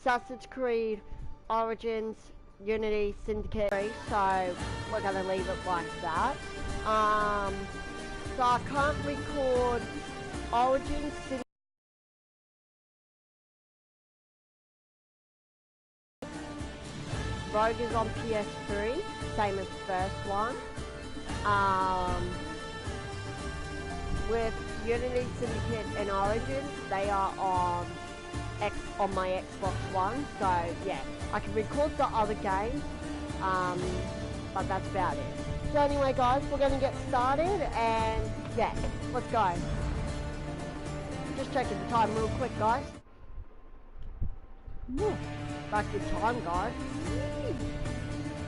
Assassin's Creed Origins, Unity, Syndicate, so we're gonna leave it like that. So I can't record Origins, Syndicate. Rogue is on PS3, same as the first one. With Unity, Syndicate, and Origins, they are on my Xbox One. So yeah, I can record the other games, but that's about it. So anyway, guys, we're gonna get started, and yeah, let's go. Just checking the time real quick, guys. Back in time, guys.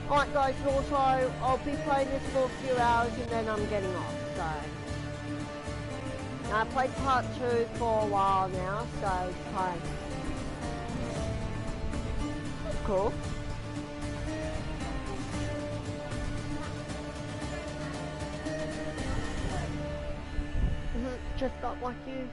Alright, guys, also, I'll be playing this for a few hours and then I'm getting off, so. I played part 2 for a while now, so it's fine. That's cool. Just not like you.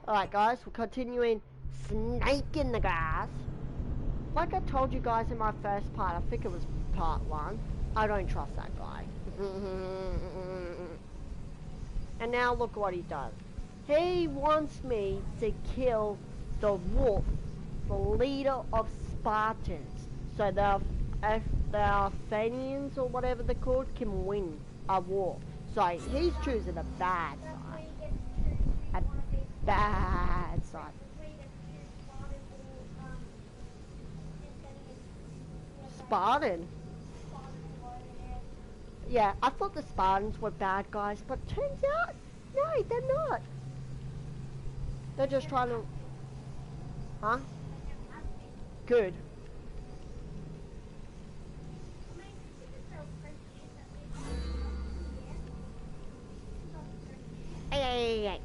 Alright guys, we're continuing Snake in the Grass. Like I told you guys in my first part, I think it was part 1, I don't trust that guy. And now look what he does. He wants me to kill the wolf, the leader of Spartans, so the Athenians or whatever they're called can win a war. So he's choosing a bad side. A bad side. Spartan? Yeah, I thought the Spartans were bad guys, but turns out, no, they're not. They're just trying to... Huh? Good. Hey.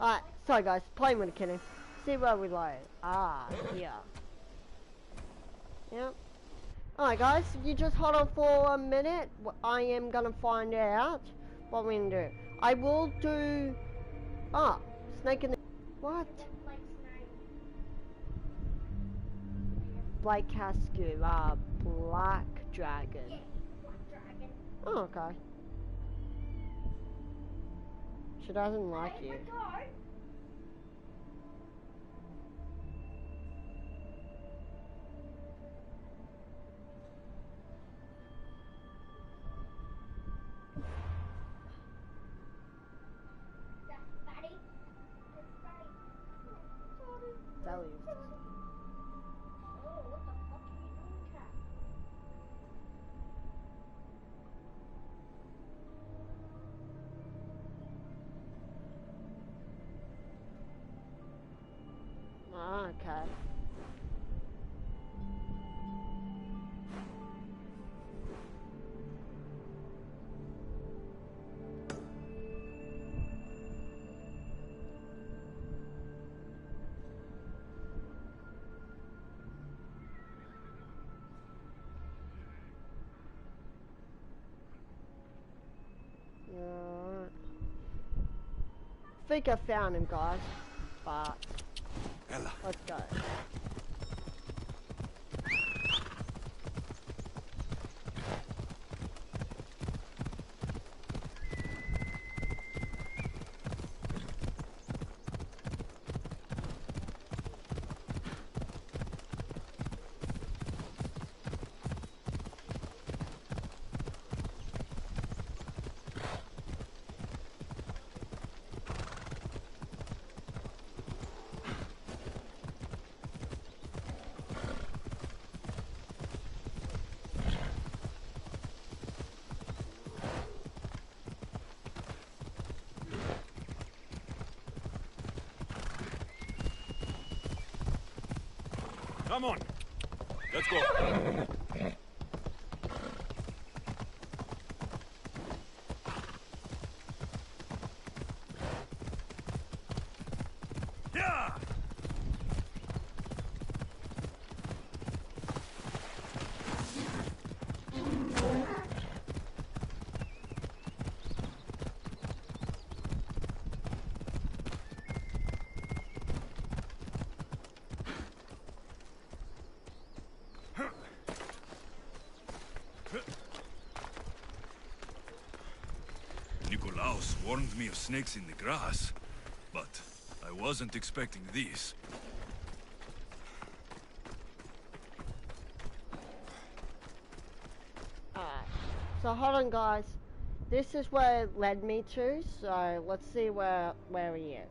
Alright, sorry guys, playing with a kitten. See where we load. Here. Yep. Alright guys, you just hold on for a minute. I am gonna find out what we're gonna do. I will do... Snake in the... What? Blake Cascu, Black Dragon. Oh, okay. She doesn't like you. Tell you. Okay. I think I found him, guys. But let's go. Come on. Let's go. Yeah. Nikolaus warned me of snakes in the grass, but I wasn't expecting these. Alright, so hold on guys. This is where it led me to, so let's see where he is.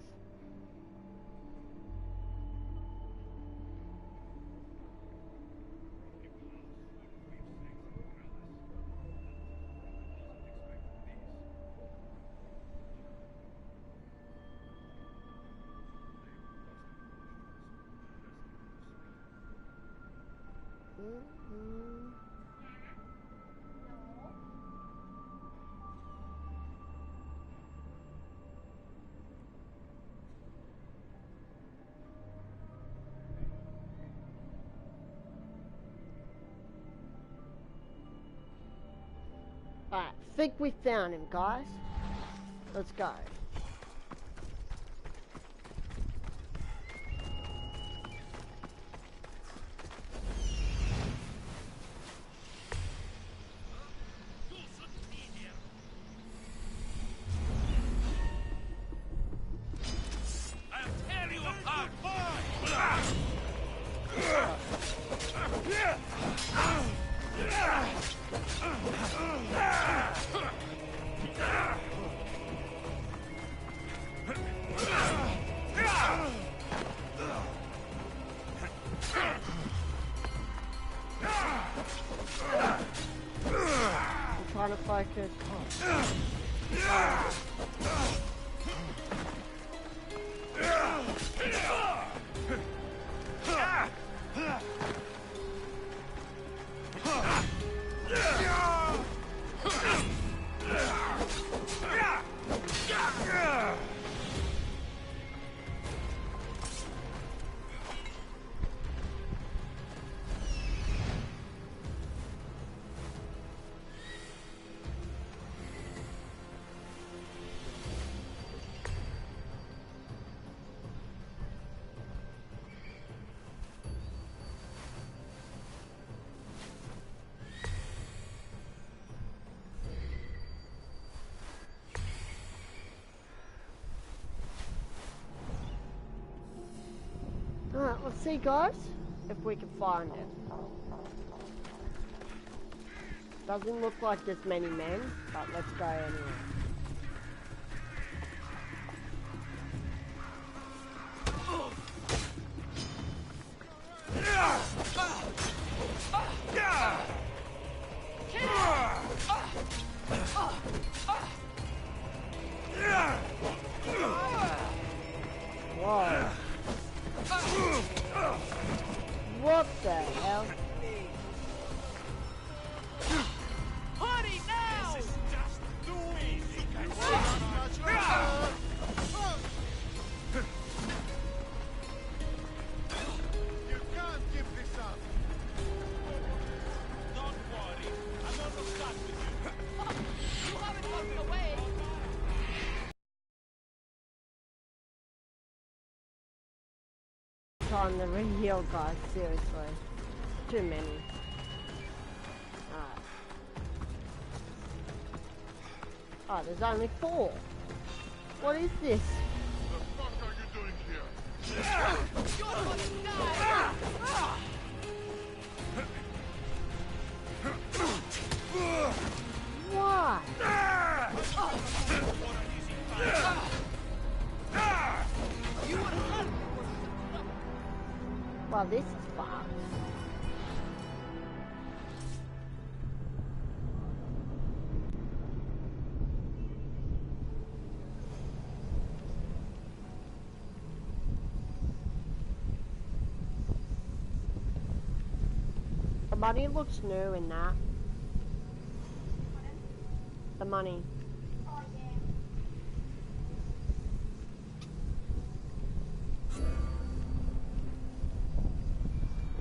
Alright, think we found him, guys. Let's go. Trying to focus. Alright, let's see guys, if we can find it. Doesn't look like there's many men, but let's go anyway. Whoa. What the hell? Honey, now! This is just too easy. You can't give this up. Don't worry. I'm almost done with you. You haven't gotten away. Time to re-heal, guys, seriously. Too many. Alright. Oh, there's only 4. What is this? What the fuck are you doing here? You're going to die! Why? You want to help? Well, this is fun. money looks new in that. The money.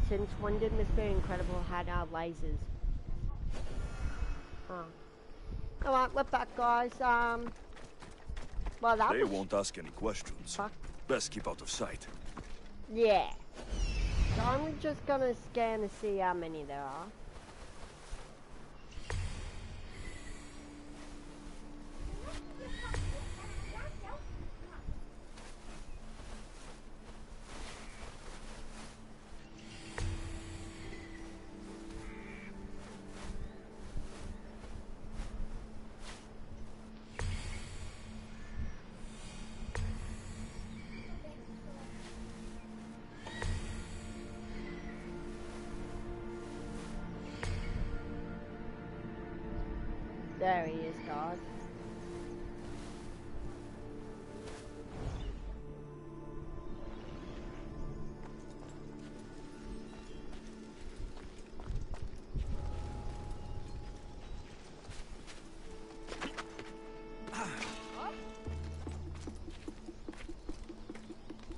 Since when did Mr. Incredible had lasers? Oh. Alright, we're back, guys. Well, that They was... won't ask any questions. Fuck. Best keep out of sight. Yeah. So I'm just gonna scan to see how many there are. There he is, guys.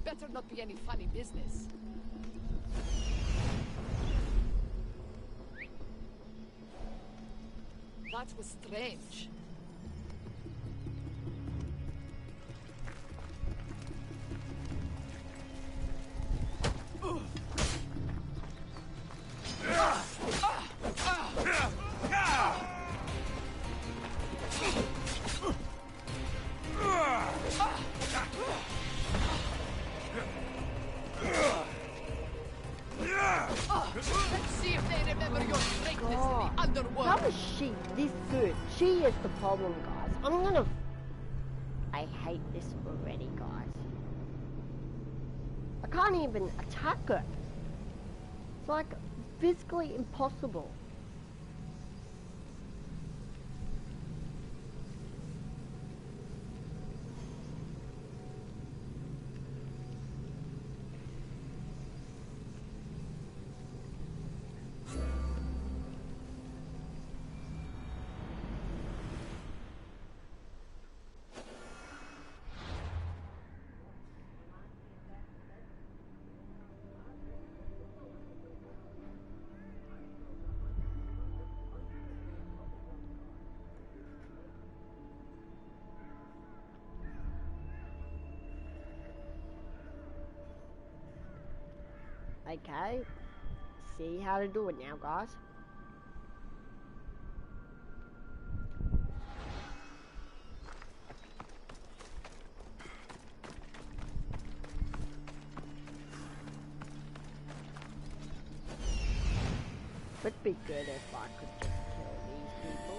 Better not be any funny business. That was strange. Let's see if they remember your greatness in the underworld. How is she this good? She is the problem, guys. I'm gonna... I hate this already, guys. I can't even attack her. It's like physically impossible. Okay, see how to do it now, guys. Would be good if I could just kill these people.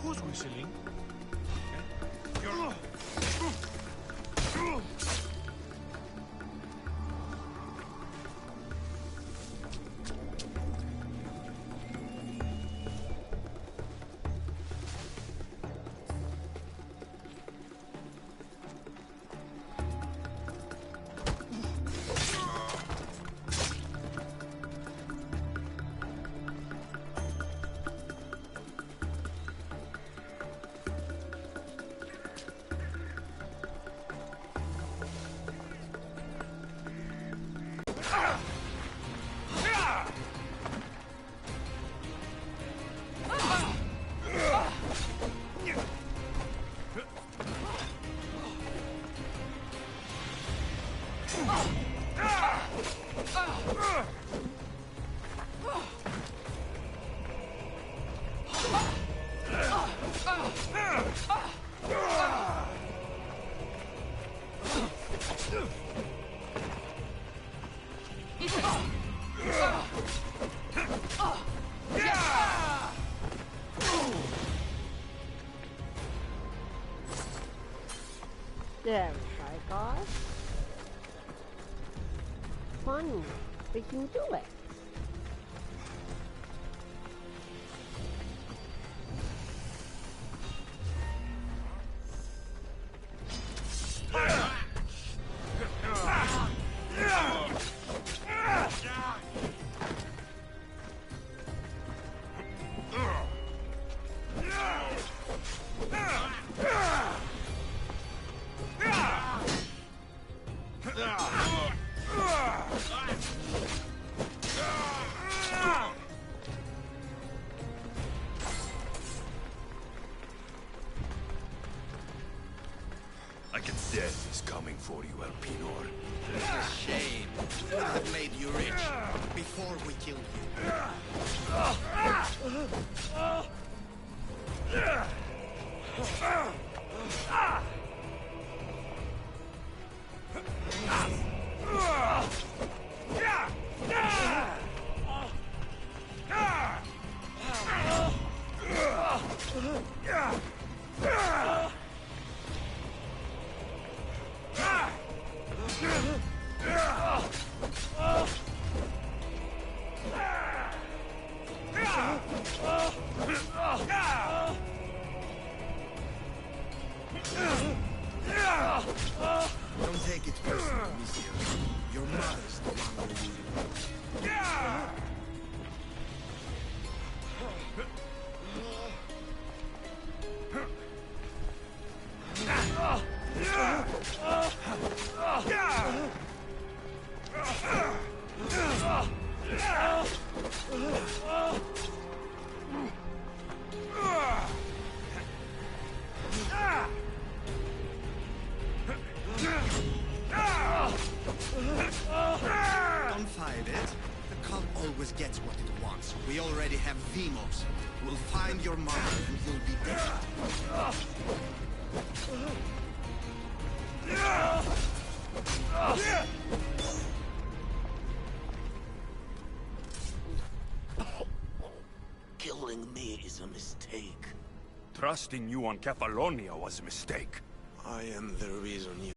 Who's whistling? There we go, guys. Fun. We can do it. I can death is coming for you, Elpinor. It's a shame. We would have made you rich before we killed you. Don't take it personally, monsieur. Your mother's the one who will. Don't fight it. The cult always gets what it wants. We already have Vimos. We'll find your mother and you'll be dead. Killing me is a mistake. Trusting you on Kefalonia was a mistake. I am the reason you...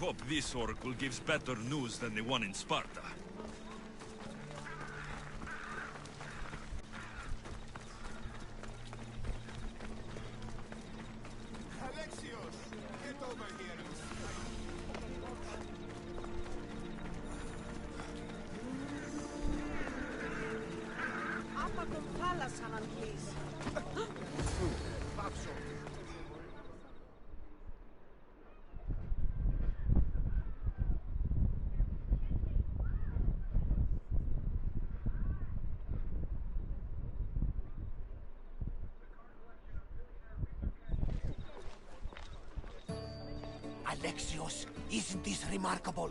hope this oracle gives better news than the one in Sparta. Alexios, get over here. Apa con palasanan, please. Alexios, isn't this remarkable?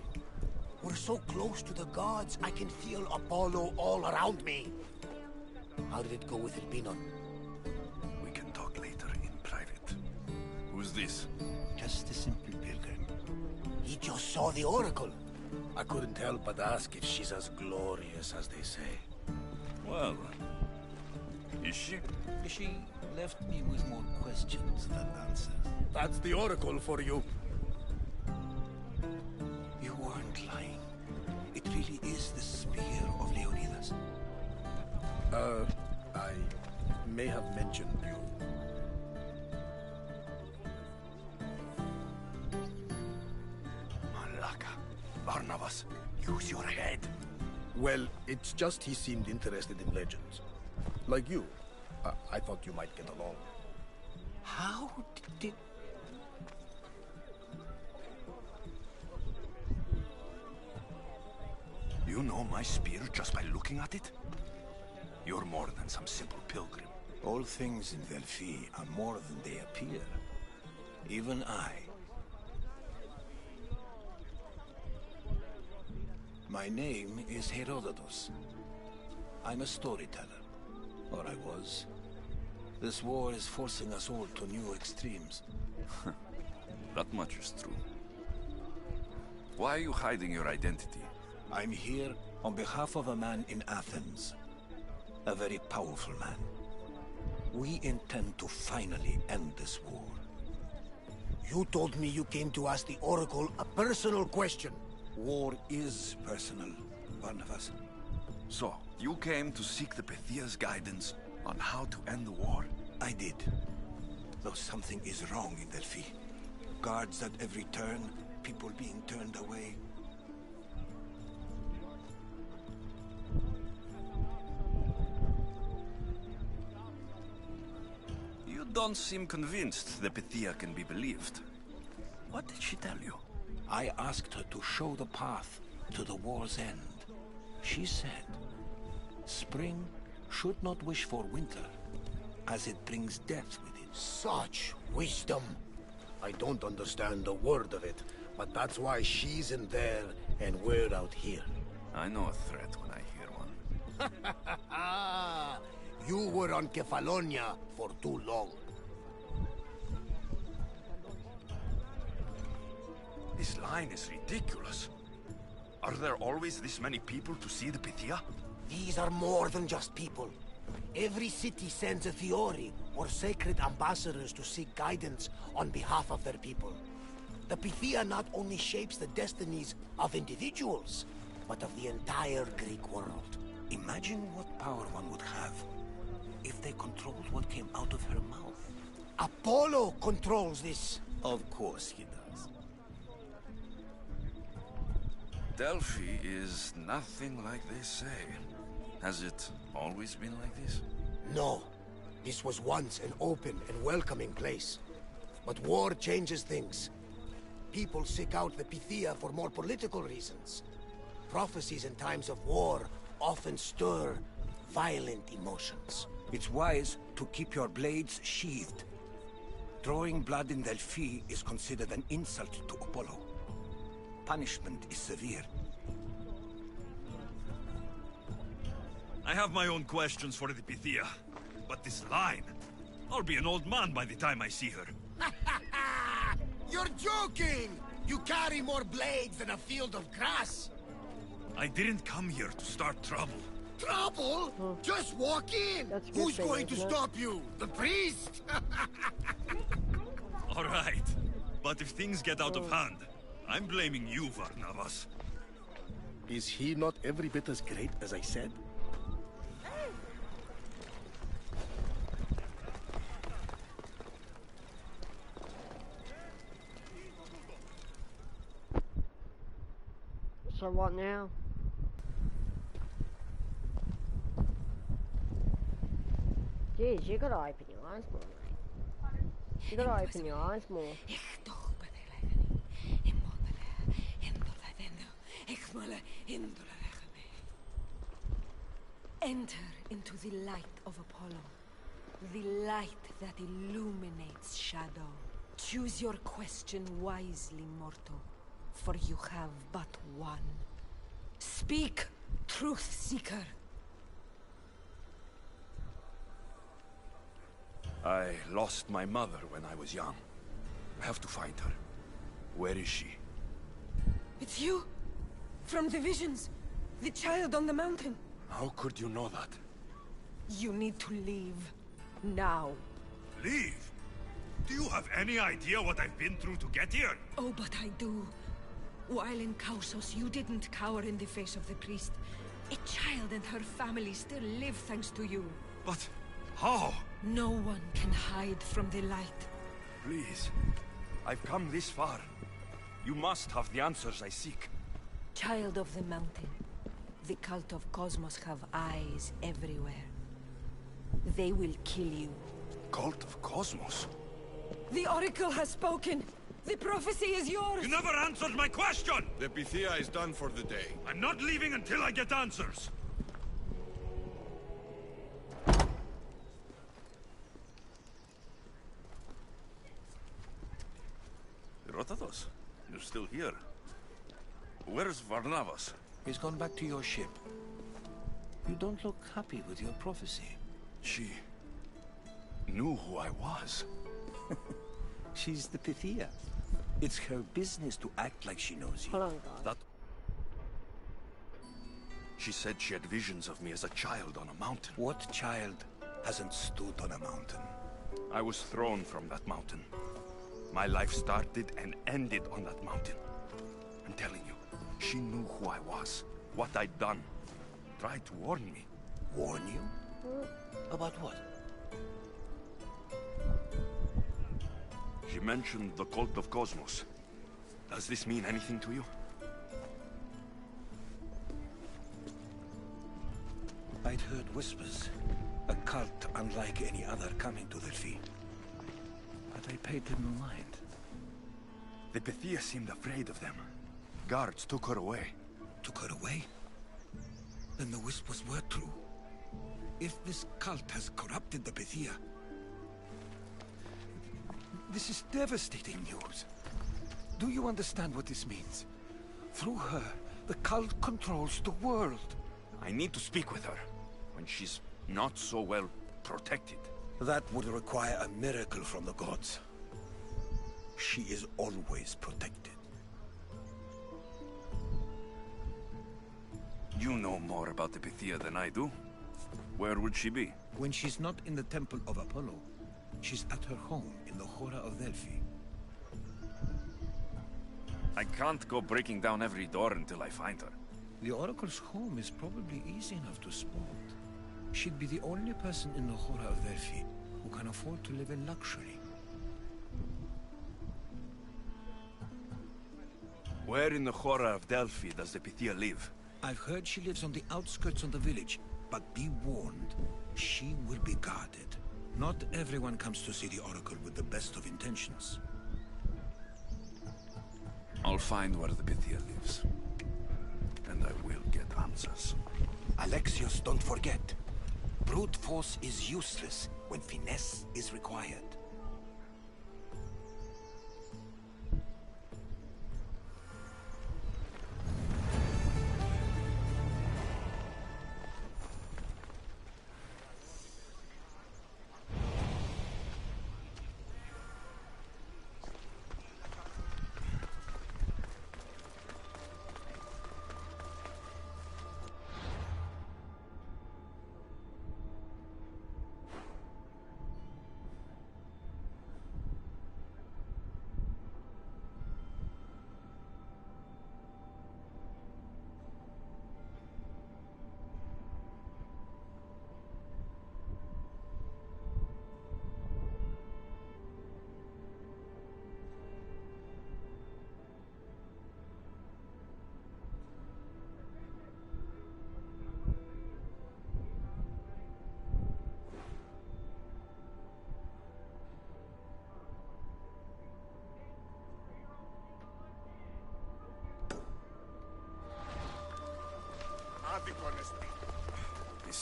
We're so close to the gods, I can feel Apollo all around me. How did it go with Elpinon? We can talk later in private. Who's this? Just a simple pilgrim. He just saw the oracle. I couldn't help but ask if she's as glorious as they say. Well, is she? She left me with more questions than answers. That's the oracle for you. You weren't lying. It really is the spear of Leonidas. I may have mentioned you. Malaka. Barnabas, use your head. Well, it's just he seemed interested in legends. Like you. I thought you might get along. How did... You know my spear just by looking at it? You're more than some simple pilgrim. All things in Delphi are more than they appear. Even I. My name is Herodotus. I'm a storyteller. Or I was. This war is forcing us all to new extremes. That much is true. Why are you hiding your identity? I'm here on behalf of a man in Athens. A very powerful man. We intend to finally end this war. You told me you came to ask the oracle a personal question. War is personal, Barnabas. So, you came to seek the Pythia's guidance on how to end the war? I did. Though something is wrong in Delphi. Guards at every turn, people being turned away. You don't seem convinced the Pythia can be believed. What did she tell you? I asked her to show the path to the war's end. She said, spring should not wish for winter, as it brings death with it. Such wisdom. I don't understand a word of it, but that's why she's in there and we're out here. I know a threat when I hear one. You were on Kefalonia for too long. This line is ridiculous. Are there always this many people to see the Pythia? These are more than just people. Every city sends a Fiori, or sacred ambassadors to seek guidance on behalf of their people. The Pythia not only shapes the destinies of individuals, but of the entire Greek world. Imagine what power one would have if they controlled what came out of her mouth. Apollo controls this. Of course he does. Delphi is nothing like they say. Has it always been like this? No. This was once an open and welcoming place. But war changes things. People seek out the Pythia for more political reasons. Prophecies in times of war often stir violent emotions. It's wise to keep your blades sheathed. Drawing blood in Delphi is considered an insult to Apollo. Punishment is severe. I have my own questions for the Pythia. But this line... I'll be an old man by the time I see her. You're joking! You carry more blades than a field of grass! I didn't come here to start trouble. Trouble? Just walk in! That's a good Who's thing, going to isn't it? stop you? The priest? All right. But if things get out of hand, I'm blaming you, Varnavas. Is he not every bit as great as I said? So what now? Jeez, you gotta open your eyes more, mate. You gotta open your eyes more. Enter into the light of Apollo, the light that illuminates shadow. Choose your question wisely, mortal, for you have but one. Speak, truth seeker. I lost my mother when I was young. I have to find her. Where is she? It's you! From the visions! The child on the mountain! How could you know that? You need to leave. Now. Leave? Do you have any idea what I've been through to get here? Oh, but I do. While in Kausos, you didn't cower in the face of the priest. A child and her family still live thanks to you. But how? No one can hide from the light. Please. I've come this far. You must have the answers I seek. Child of the mountain. The cult of Cosmos have eyes everywhere. They will kill you. Cult of Cosmos? The Oracle has spoken! The prophecy is yours! You never answered my question! The Pythia is done for the day. I'm not leaving until I get answers! Rotatos, you're still here. Where's Varnavas? He's gone back to your ship. You don't look happy with your prophecy. She knew who I was. She's the Pythia. It's her business to act like she knows you. Hold on, guys. She said she had visions of me as a child on a mountain. What child hasn't stood on a mountain? I was thrown from that mountain. My life started and ended on that mountain. I'm telling you, she knew who I was, what I'd done. Tried to warn me. Warn you? About what? She mentioned the cult of Cosmos. Does this mean anything to you? I'd heard whispers. A cult unlike any other coming to Delphi. But I paid them no mind. The Pythia seemed afraid of them. Guards took her away. Took her away? Then the whispers were true. If this cult has corrupted the Pythia... This is devastating news. Do you understand what this means? Through her, the cult controls the world. I need to speak with her, when she's not so well protected. That would require a miracle from the gods. She is always protected. You know more about the Pythia than I do. Where would she be? When she's not in the Temple of Apollo, she's at her home in the Hora of Delphi. I can't go breaking down every door until I find her. The Oracle's home is probably easy enough to spot. She'd be the only person in the Hora of Delphi who can afford to live in luxury. Where in the Hora of Delphi does the Pythia live? I've heard she lives on the outskirts of the village, but be warned, she will be guarded. Not everyone comes to see the Oracle with the best of intentions. I'll find where the Pythia lives. And I will get answers. Alexios, don't forget. Brute force is useless when finesse is required.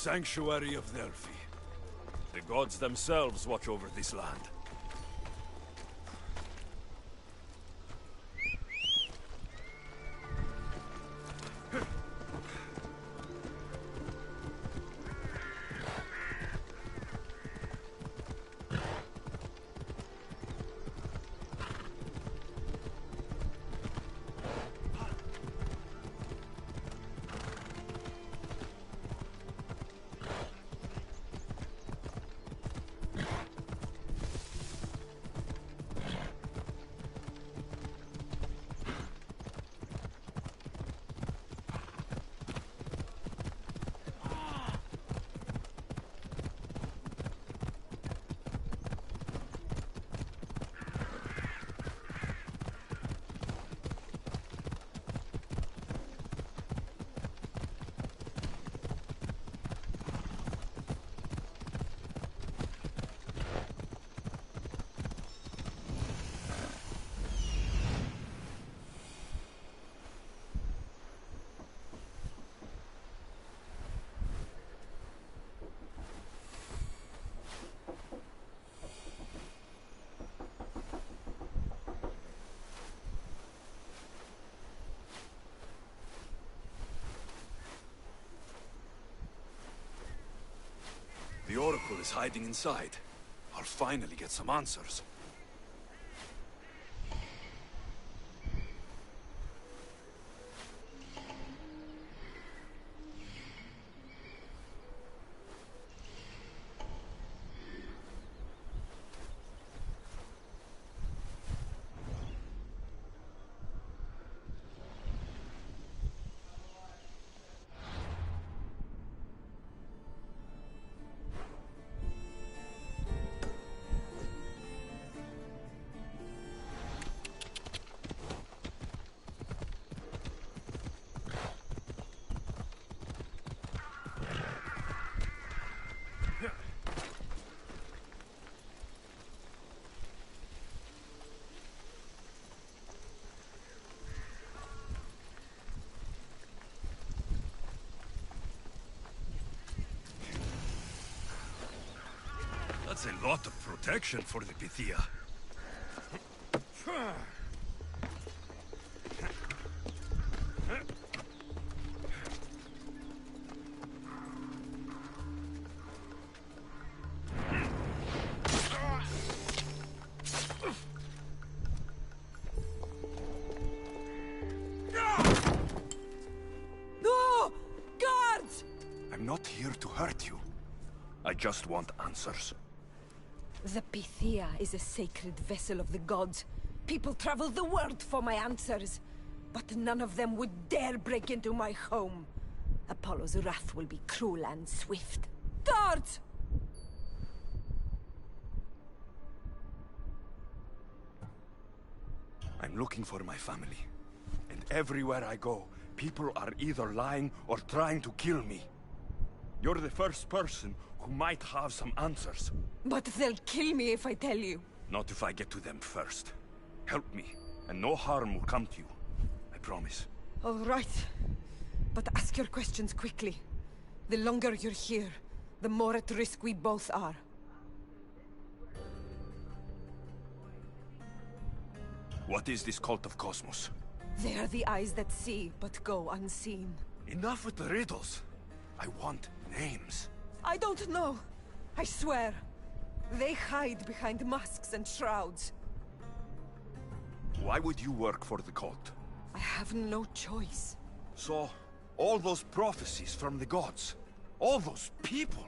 sanctuary of Delphi. The gods themselves watch over this land. The Oracle is hiding inside. I'll finally get some answers. That's a lot of protection for the Pythia. No! Guards! I'm not here to hurt you. I just want answers. The Pythia is a sacred vessel of the gods. People travel the world for my answers. But none of them would dare break into my home. Apollo's wrath will be cruel and swift. Guards! I'm looking for my family. And everywhere I go, people are either lying or trying to kill me. You're the first person who might have some answers. But they'll kill me if I tell you. Not if I get to them first. Help me, and no harm will come to you. I promise. All right. But ask your questions quickly. The longer you're here, the more at risk we both are. What is this cult of Cosmos? They are the eyes that see, but go unseen. Enough with the riddles. I want names. I don't know. I swear. They hide behind masks and shrouds. Why would you work for the cult? I have no choice. So, all those prophecies from the gods, all those people,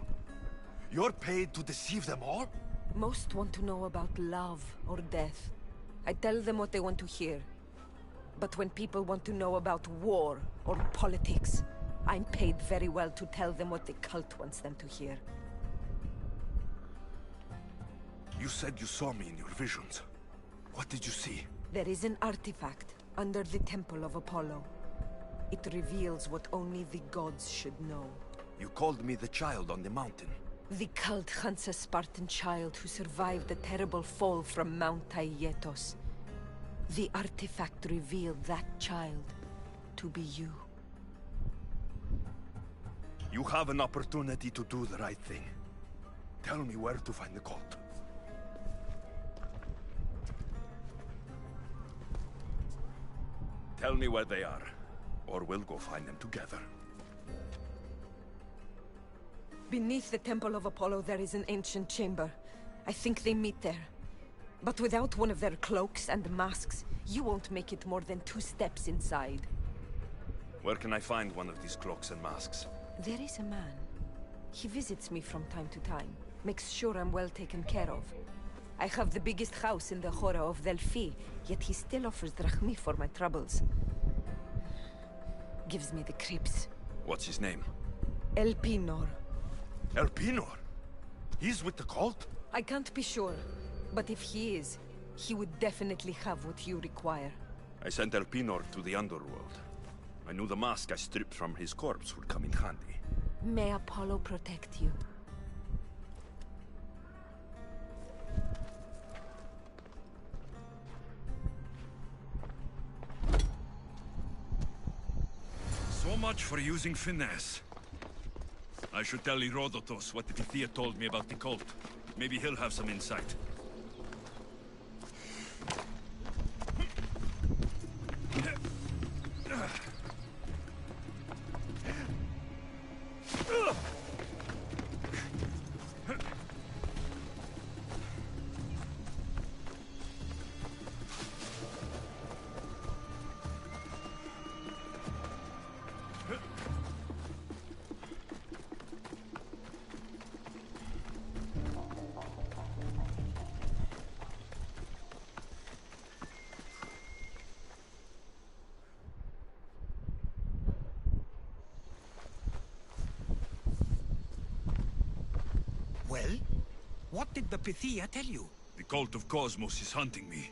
you're paid to deceive them all? Most want to know about love or death. I tell them what they want to hear. But when people want to know about war or politics, I'm paid very well to tell them what the cult wants them to hear. You said you saw me in your visions. What did you see? There is an artifact under the Temple of Apollo. It reveals what only the gods should know. You called me the child on the mountain. The cult hunts a Spartan child who survived the terrible fall from Mount Aietos. The artifact revealed that child to be you. You have an opportunity to do the right thing. Tell me where to find the cult. Tell me where they are, or we'll go find them together. Beneath the Temple of Apollo, there is an ancient chamber. I think they meet there. But without one of their cloaks and masks, you won't make it more than 2 steps inside. Where can I find one of these cloaks and masks? There is a man. He visits me from time to time, makes sure I'm well taken care of. I have the biggest house in the Hora of Delphi, yet he still offers drachmi for my troubles. Gives me the creeps. What's his name? Elpinor. Elpinor? He's with the cult? I can't be sure, but if he is, he would definitely have what you require. I sent Elpinor to the underworld. I knew the mask I stripped from his corpse would come in handy. May Apollo protect you. So much for using finesse. I should tell Herodotus what the Pythia told me about the cult. Maybe he'll have some insight. Well? What did the Pythia tell you? The cult of Cosmos is hunting me,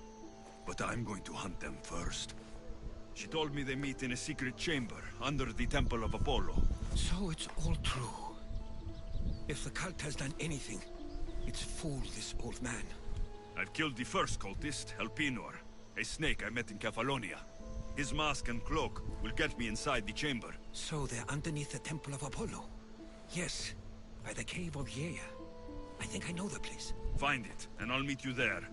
but I'm going to hunt them first. She told me they meet in a secret chamber under the Temple of Apollo. So it's all true. If the cult has done anything, it's fooled this old man. I've killed the first cultist, Elpinor, a snake I met in Cephalonia. His mask and cloak will get me inside the chamber. So they're underneath the Temple of Apollo. Yes, by the Cave of Yea. I think I know the place. Find it, and I'll meet you there.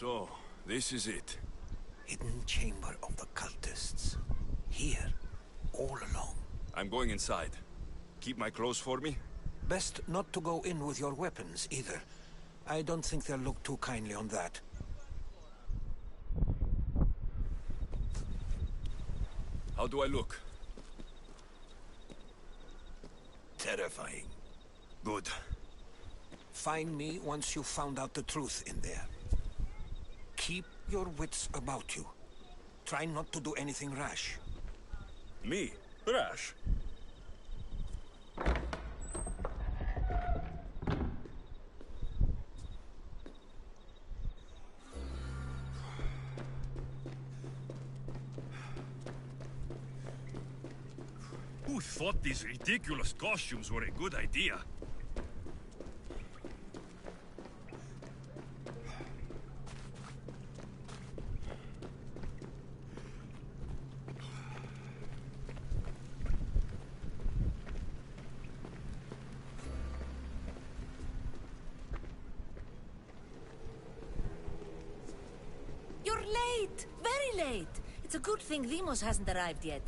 So, this is it. Hidden chamber of the cultists. Here, all along. I'm going inside. Keep my clothes for me? Best not to go in with your weapons, either. I don't think they'll look too kindly on that. How do I look? Terrifying. Good. Find me once you've found out the truth in there. Keep your wits about you. Try not to do anything rash. Me? Rash? Who thought these ridiculous costumes were a good idea? You're late! Very late! It's a good thing Demos hasn't arrived yet.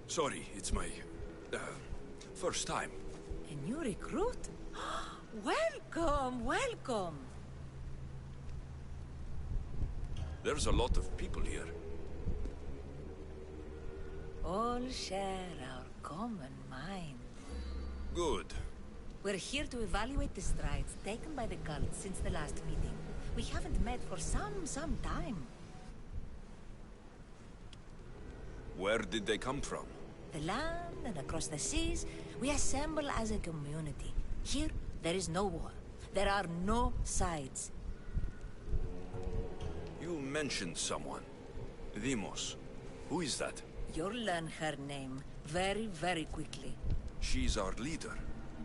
Sorry, it's my... first time. A new recruit? Welcome, welcome! There's a lot of people here. All share our common mind. Good. We're here to evaluate the strides taken by the cult since the last meeting. We haven't met for some time. Where did they come from? The land and across the seas, we assemble as a community. Here, there is no war. There are no sides. You mentioned someone. Demos. Who is that? You'll learn her name very, very quickly. She's our leader.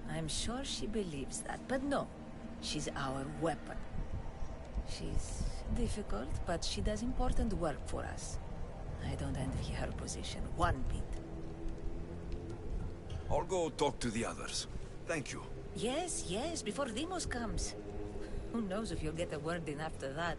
I'm sure she believes that, but no. She's our weapon. She's difficult, but she does important work for us. I don't envy her position one bit. I'll go talk to the others. Thank you. Yes, yes, before Demos comes. Who knows if you'll get a word in after that.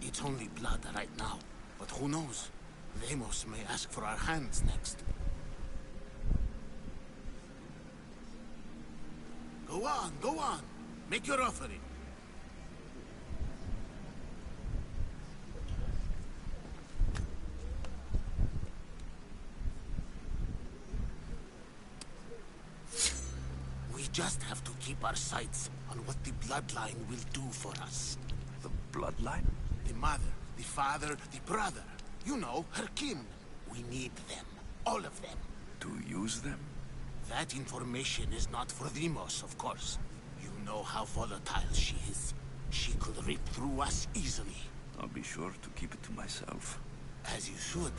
It's only blood right now, but who knows? Demos may ask for our hands next. Go on. Make your offering. We just have to keep our sights on what the bloodline will do for us. The bloodline? The mother, the father, the brother. You know, her kin. We need them. All of them. To use them? That information is not for Demos, of course. You know how volatile she is. She could rip through us easily. I'll be sure to keep it to myself. As you should.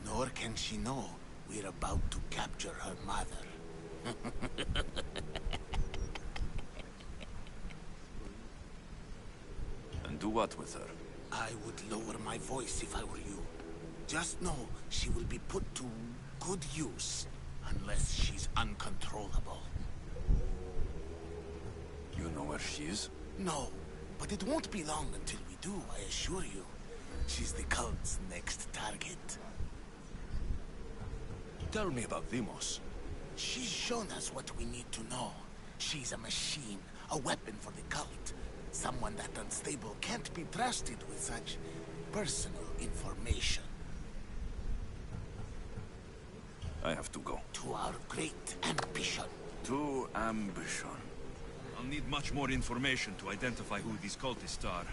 Nor can she know we're about to capture her mother. And do what with her? I would lower my voice if I were you. Just know she will be put to good use, unless she's uncontrollable. You know where she is? No, but it won't be long until we do, I assure you. She's the cult's next target. Tell me about Demos. She's shown us what we need to know. She's a machine, a weapon for the cult. Someone that unstable can't be trusted with such personal information. I have to go. To our great ambition. To ambition. I'll need much more information to identify who these cultists are.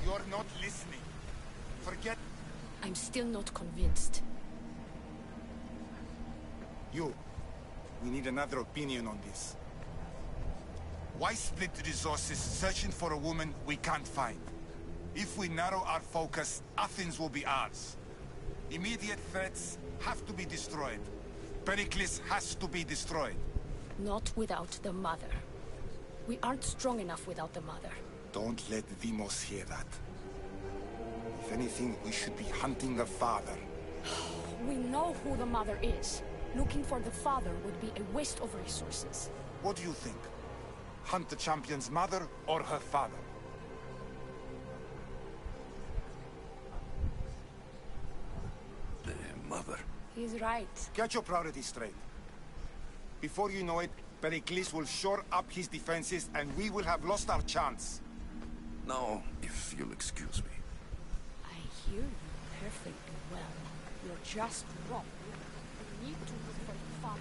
You're not listening. Forget... I'm still not convinced. You. We need another opinion on this. Why split resources searching for a woman we can't find? If we narrow our focus, Athens will be ours. Immediate threats have to be destroyed. Pericles has to be destroyed. Not without the mother. We aren't strong enough without the mother. Don't let Deimos hear that. If anything, we should be hunting the father. We know who the mother is. Looking for the father would be a waste of resources. What do you think? Hunt the champion's mother or her father? The mother. He's right. Get your priorities straight. Before you know it, Pericles will shore up his defenses and we will have lost our chance. Now, if you'll excuse me. I hear you perfectly well. You're just wrong. We need to look for the father.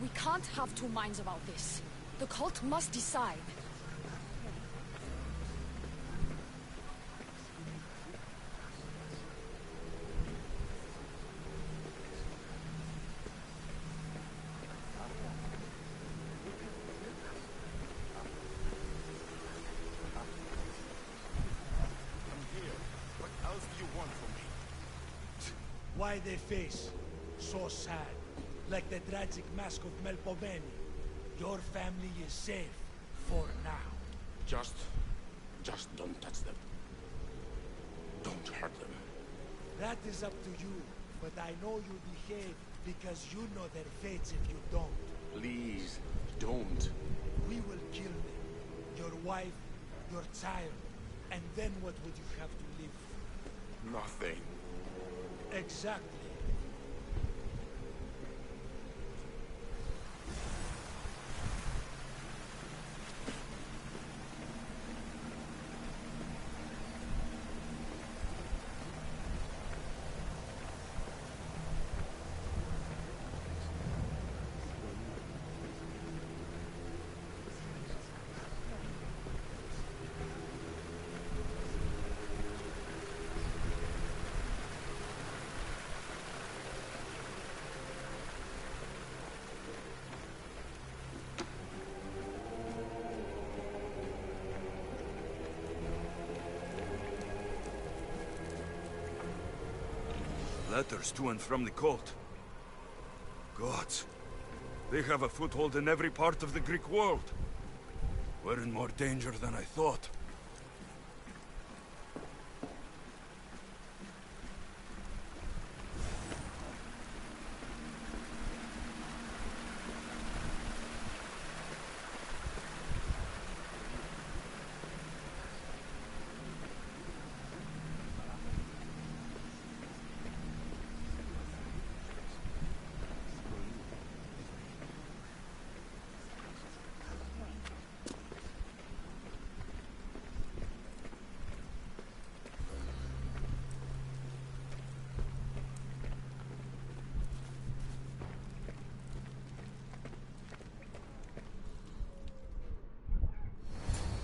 We can't have two minds about this. The cult must decide. What else do you want from me? Why they face so sad, like the tragic mask of Melpomene. Your family is safe for now. Just don't touch them. Don't hurt them. That is up to you, but I know you behave because you know their fates if you don't. Please, don't. We will kill them. Your wife, your child, and then what would you have to live for? Nothing. Exactly. Letters to and from the cult. Gods. They have a foothold in every part of the Greek world. We're in more danger than I thought.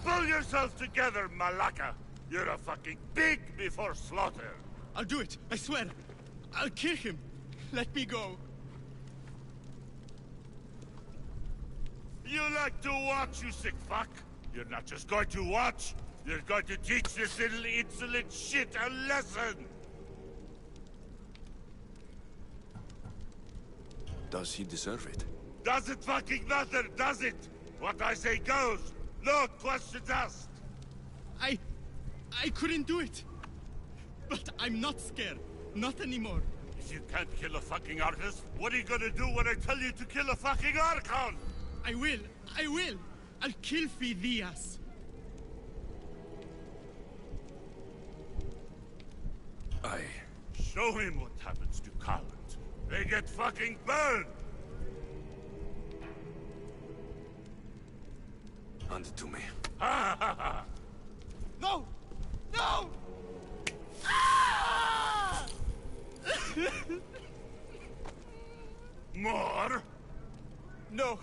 Pull yourself together, Malaka! You're a fucking pig before slaughter! I'll do it, I swear! I'll kill him! Let me go! You like to watch, you sick fuck? You're not just going to watch, you're going to teach this little insolent shit a lesson! Does he deserve it? Doesn't fucking matter, does it? What I say goes! No questions asked! I couldn't do it! But I'm not scared. Not anymore. If you can't kill a fucking artist, what are you gonna do when I tell you to kill a fucking Archon? I will! I'll kill Phidias! Show him what happens to cowards. They get fucking burned! Hand it to me. No! No! Ah! More? No.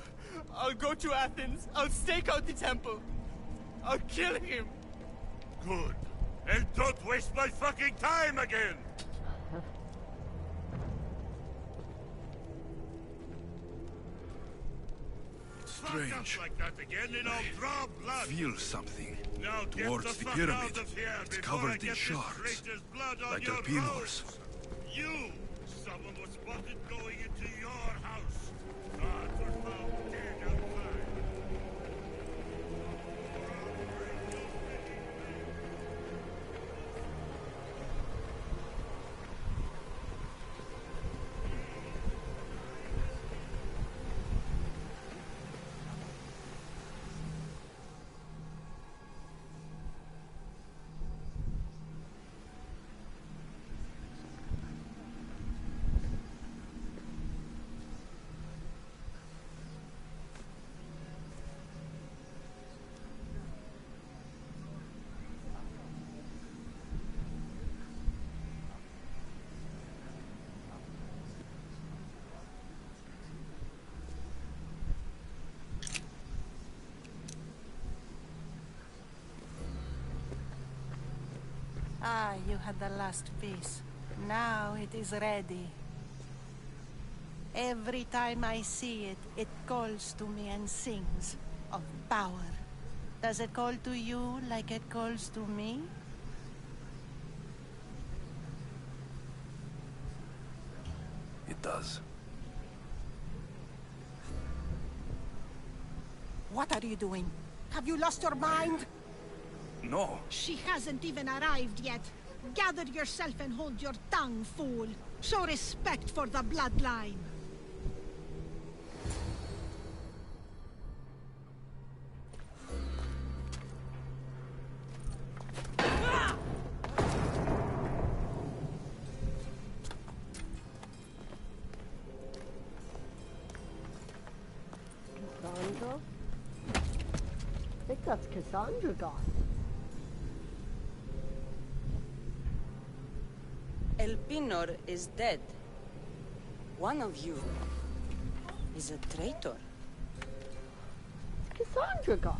I'll go to Athens. I'll stake out the temple. I'll kill him. Good. And don't waste my fucking time again! Strange. Like that again and I'll draw blood. Feel something Now get towards the fuck pyramid. out of here It's before I covered in get this shards, traitor's blood on like your Alpinos. roads. You! Someone was spotted going into your house. Cards are found dead outside. Ah, you had the last piece. Now it is ready. Every time I see it, it calls to me and sings of power. Does it call to you like it calls to me? It does. What are you doing? Have you lost your mind? No. She hasn't even arrived yet. Gather yourself and hold your tongue, fool. Show respect for the bloodline. Cassandra? I think that's Cassandra, guys. Elpinor is dead. One of you is a traitor. Cassandra, guys.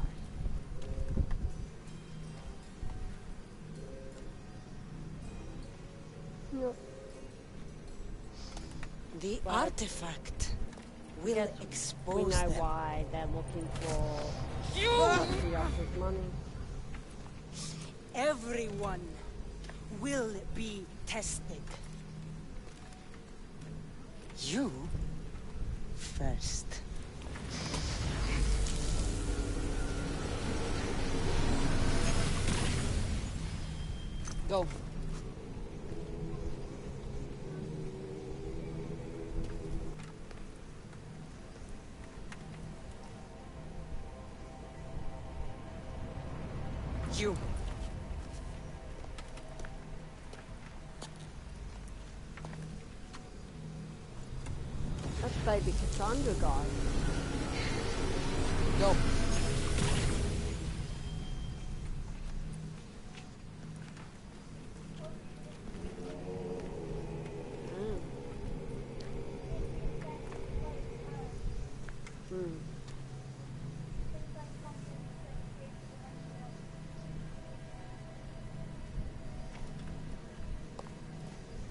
No. The But artifact will we expose know them. why they're looking for You! Marcios's money. Everyone will be tested. You first. Go. You. That's baby Cassandra, guys. Go.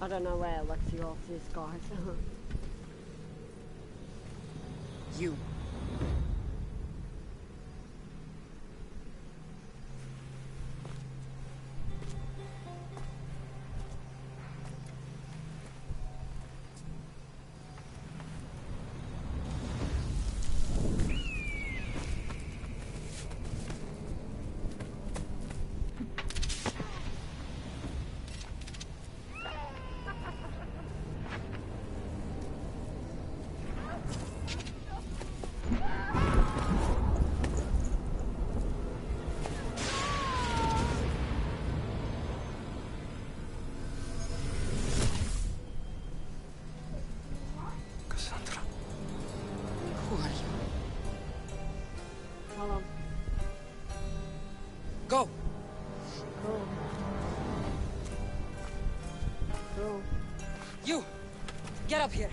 I don't know where Alexios is, guys. You. Go! Cool. Cool. You! Get up here!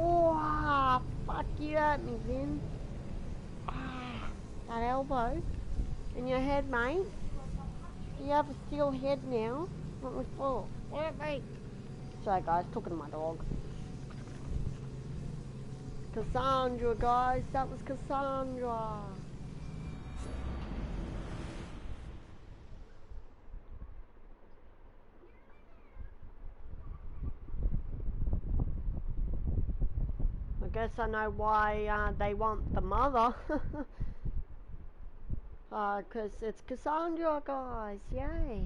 Oh, fuck you hurt me, Vin. Ah, that elbow. In your head, mate. You have a steel head now. Not before. What, mate? Sorry, guys, talking to my dog. Cassandra, guys. That was Cassandra. I guess I know why they want the mother. Cause it's Cassandra, guys. Yay.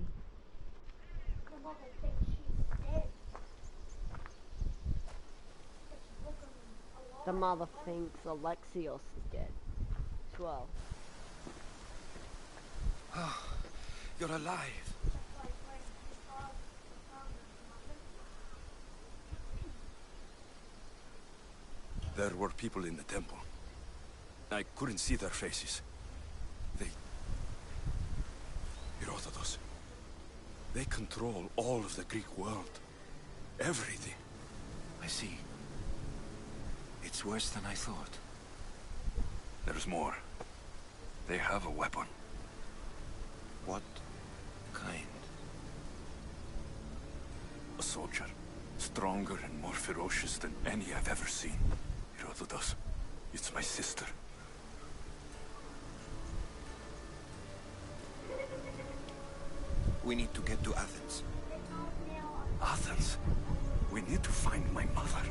The mother thinks Alexios is dead as well. Oh, you're alive. There were people in the temple. I couldn't see their faces. Herodotus. They control all of the Greek world. Everything. I see. It's worse than I thought. There's more. They have a weapon. What kind? A soldier. Stronger and more ferocious than any I've ever seen. Herodotus. It's my sister. We need to get to Athens. Athens? We need to find my mother.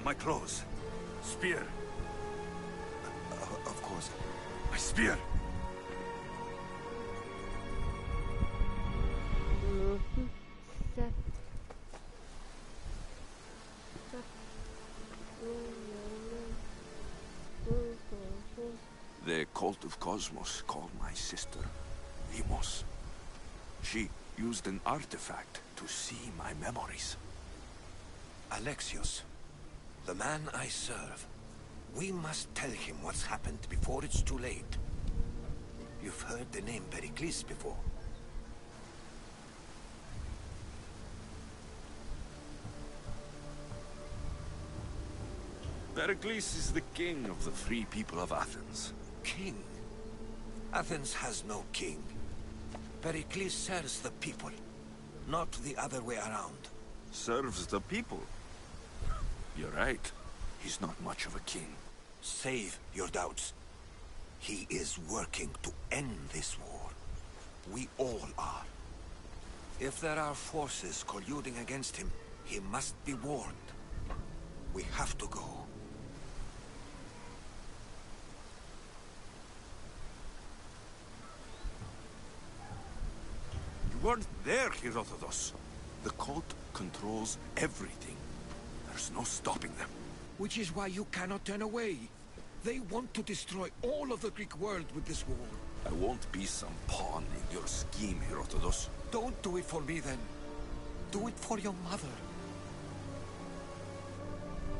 My clothes. Spear. Of course. My spear. The cult of Cosmos called my sister Limos. She used an artifact to see my memories. Alexios, the man I serve. We must tell him what's happened before it's too late. You've heard the name Pericles before. Pericles is the king of the free people of Athens. King? Athens has no king. Pericles serves the people, not the other way around. Serves the people? You're right. He's not much of a king. Save your doubts. He is working to end this war. We all are. If there are forces colluding against him, he must be warned. We have to go. You weren't there, Herodotus. The cult controls everything. There's no stopping them. Which is why you cannot turn away. They want to destroy all of the Greek world with this war. I won't be some pawn in your scheme, Herodotus. Don't do it for me, then. Do it for your mother.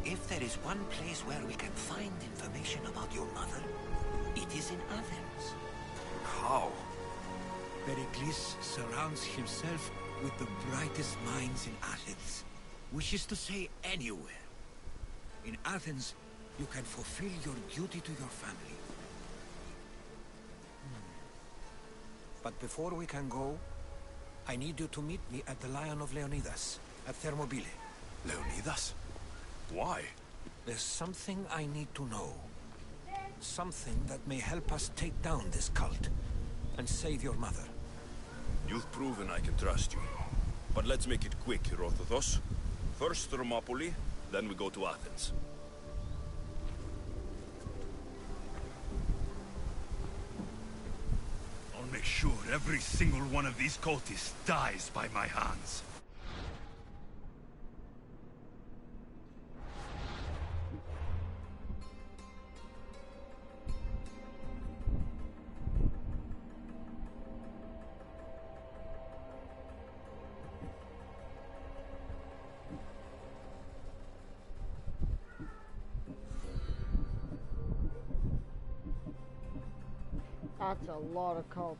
If there is one place where we can find information about your mother, it is in Athens. How? Pericles surrounds himself with the brightest minds in Athens. Which is to say, anywhere. In Athens, you can fulfill your duty to your family. But before we can go, I need you to meet me at the Lion of Leonidas, at Thermopylae. Leonidas? Why? There's something I need to know. Something that may help us take down this cult and save your mother. You've proven I can trust you. But let's make it quick, Herodotus. First Thermopylae, then we go to Athens. sure every single one of these cultists dies by my hands. That's a lot of cultists.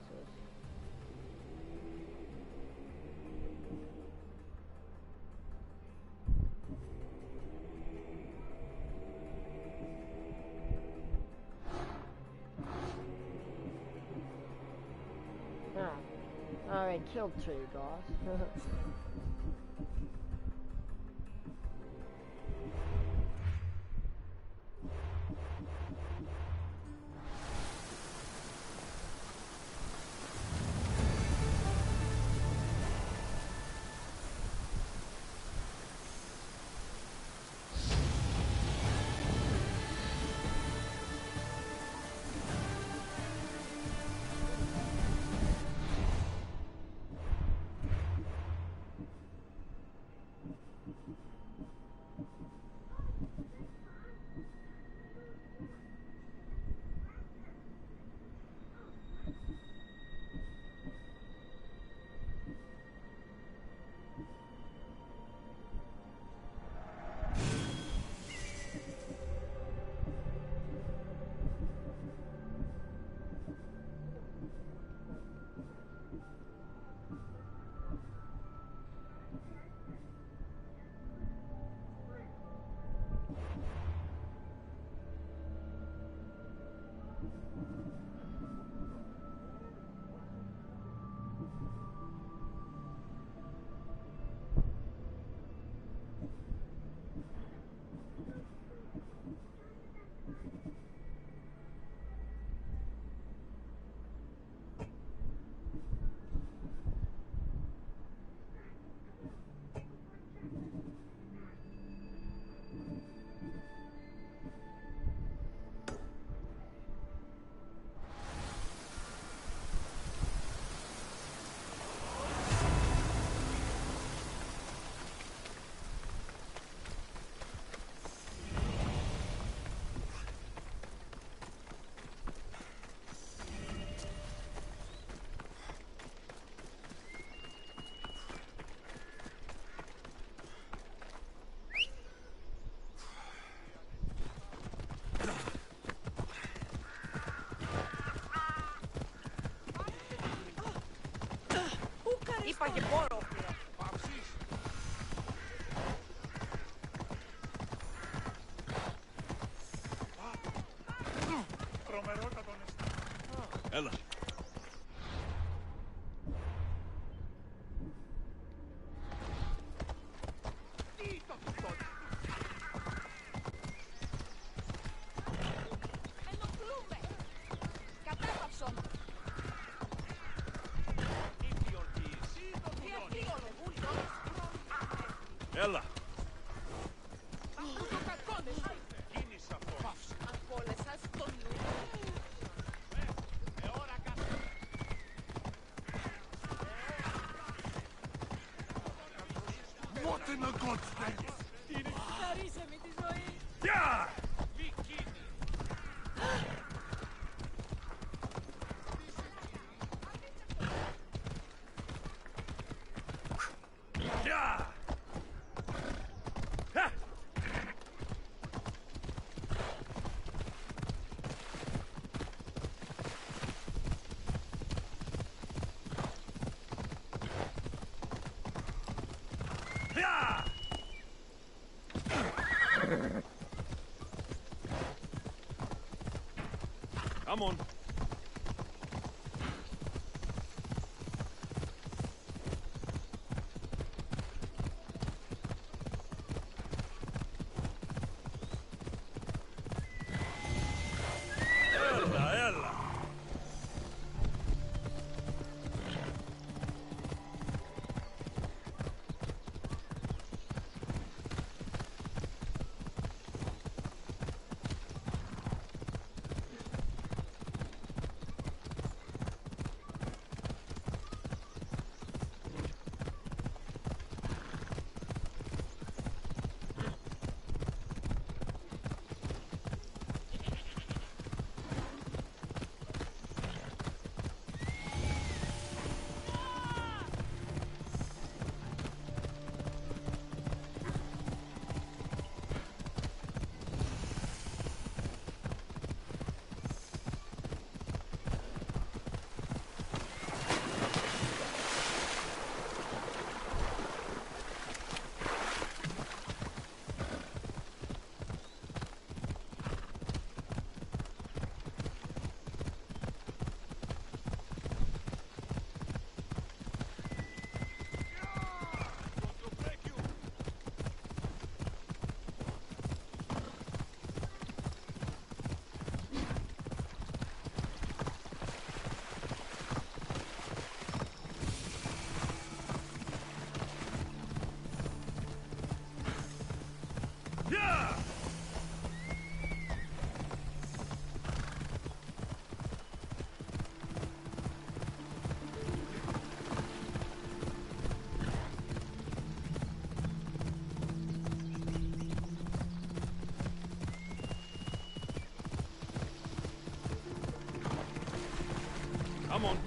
I killed 2 guys. Είπα και πόρο. Τρομερότατο νεστά. Έλα. Τι το αυτό. Ενοχλούμε. Κατάπαυσον. Έλα. What in the God's name? Χαρίσε με τη ζωή. Γεια! Come on. Έλα. Come on.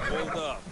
Hold up.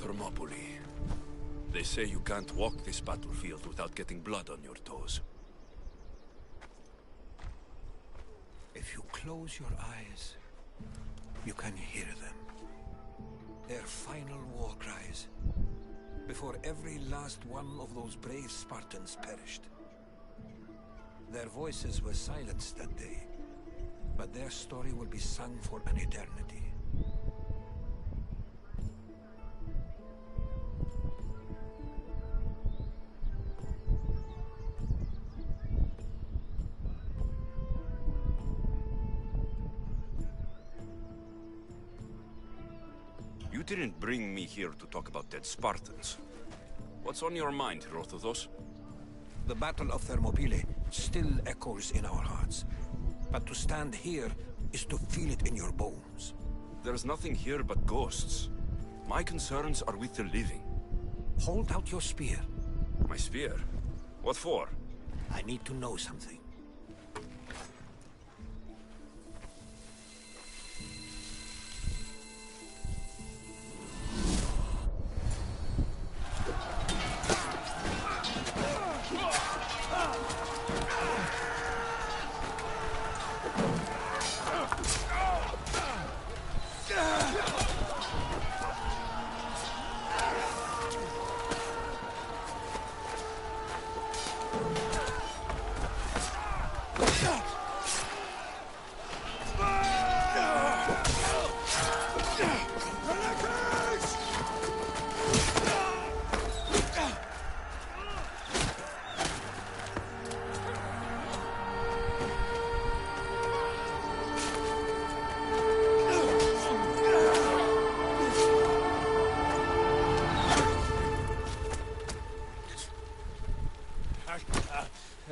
Thermopylae. They say you can't walk this battlefield without getting blood on your toes. If you close your eyes, you can hear them. Their final war cries, before every last one of those brave Spartans perished. Their voices were silenced that day, but their story will be sung for an eternity. You didn't bring me here to talk about dead Spartans. What's on your mind, Herodotus? The Battle of Thermopylae still echoes in our hearts. But to stand here is to feel it in your bones. There's nothing here but ghosts. My concerns are with the living. Hold out your spear. My spear? What for? I need to know something.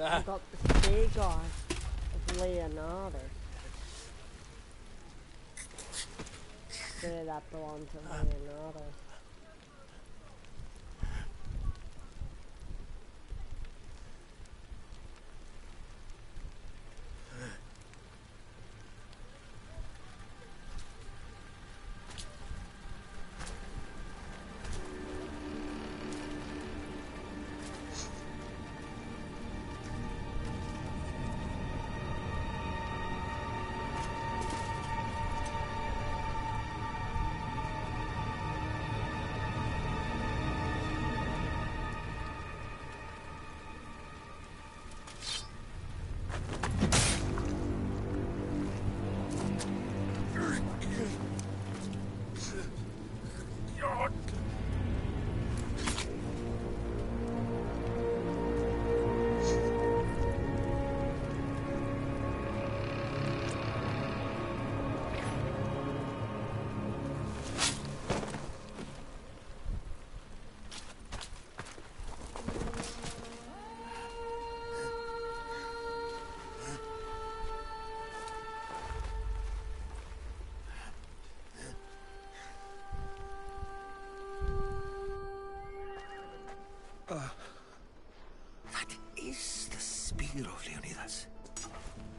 I got the spear guy of Leonardo. Spear that belonged to Leonardo.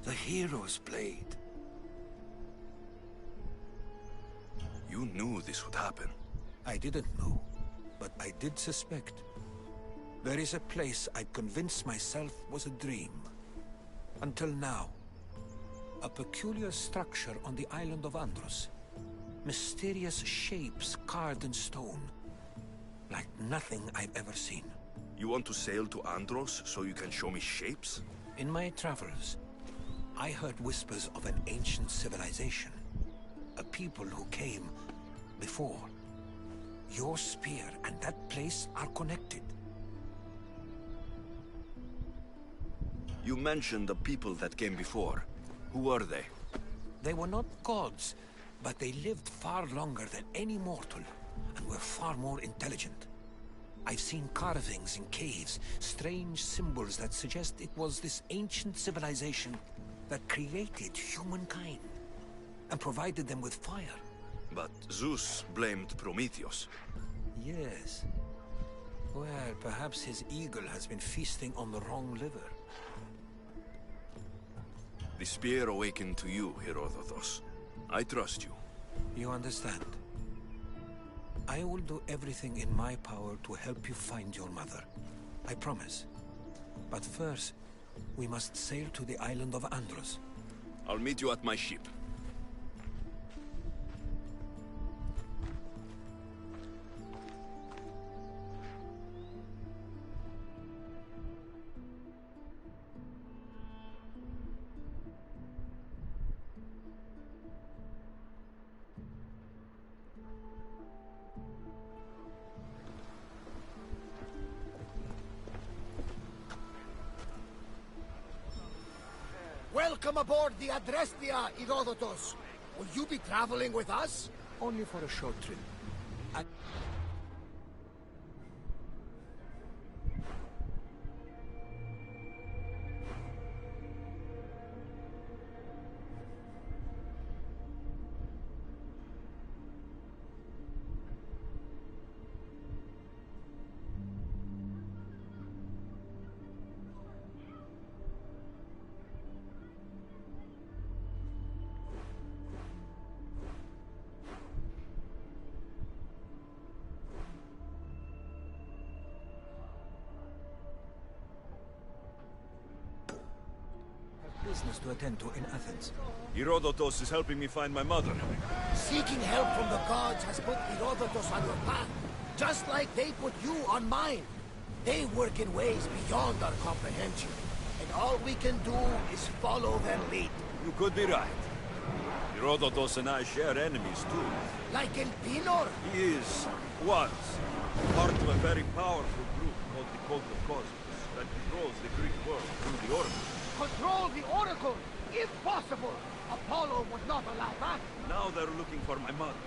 The hero's blade. You knew this would happen. I didn't know, but I did suspect. There is a place I convinced myself was a dream. Until now. A peculiar structure on the island of Andros. Mysterious shapes carved in stone. Like nothing I've ever seen. You want to sail to Andros so you can show me shapes? In my travels, I heard whispers of an ancient civilization. A people who came before. Your spear and that place are connected. You mentioned the people that came before. Who were they? They were not gods, but they lived far longer than any mortal, and were far more intelligent. I've seen carvings in caves, strange symbols that suggest it was this ancient civilization that created humankind, and provided them with fire. But Zeus blamed Prometheus. Yes. Well, perhaps his eagle has been feasting on the wrong liver. The spear awakened to you, Herodotus. I trust you. You understand? I will do everything in my power to help you find your mother. I promise. But first, we must sail to the island of Andros. I'll meet you at my ship. Welcome aboard the Adrestia, Herodotus. Will you be traveling with us? Only for a short trip. Business to attend to in Athens. Herodotus is helping me find my mother. Seeking help from the gods has put Herodotus on your path, just like they put you on mine. They work in ways beyond our comprehension, and all we can do is follow their lead. You could be right. Herodotus and I share enemies too. Like Elpinor? He was, part of a very powerful group called the Cult of Causes that controls the Greek world through the Oracle. Control the Oracle, if possible. Apollo would not allow that. Now they're looking for my mother.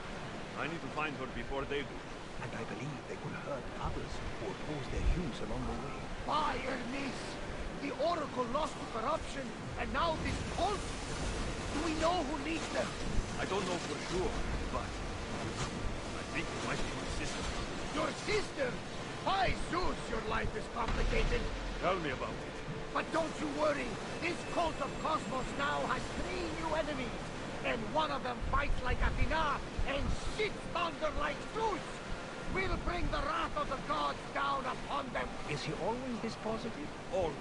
I need to find her before they do. And I believe they could hurt others who oppose their use along the way. By Hermes! The Oracle lost to corruption, and now this cult? Do we know who leads them? I don't know for sure, but I think it might be my sister. Your sister? By Zeus, your life is complicated. Tell me about it. But don't you worry. This cult of Cosmos now has 3 new enemies. And one of them fights like Athena and shits thunder like Zeus. We'll bring the wrath of the gods down upon them. Is he always this positive? Always.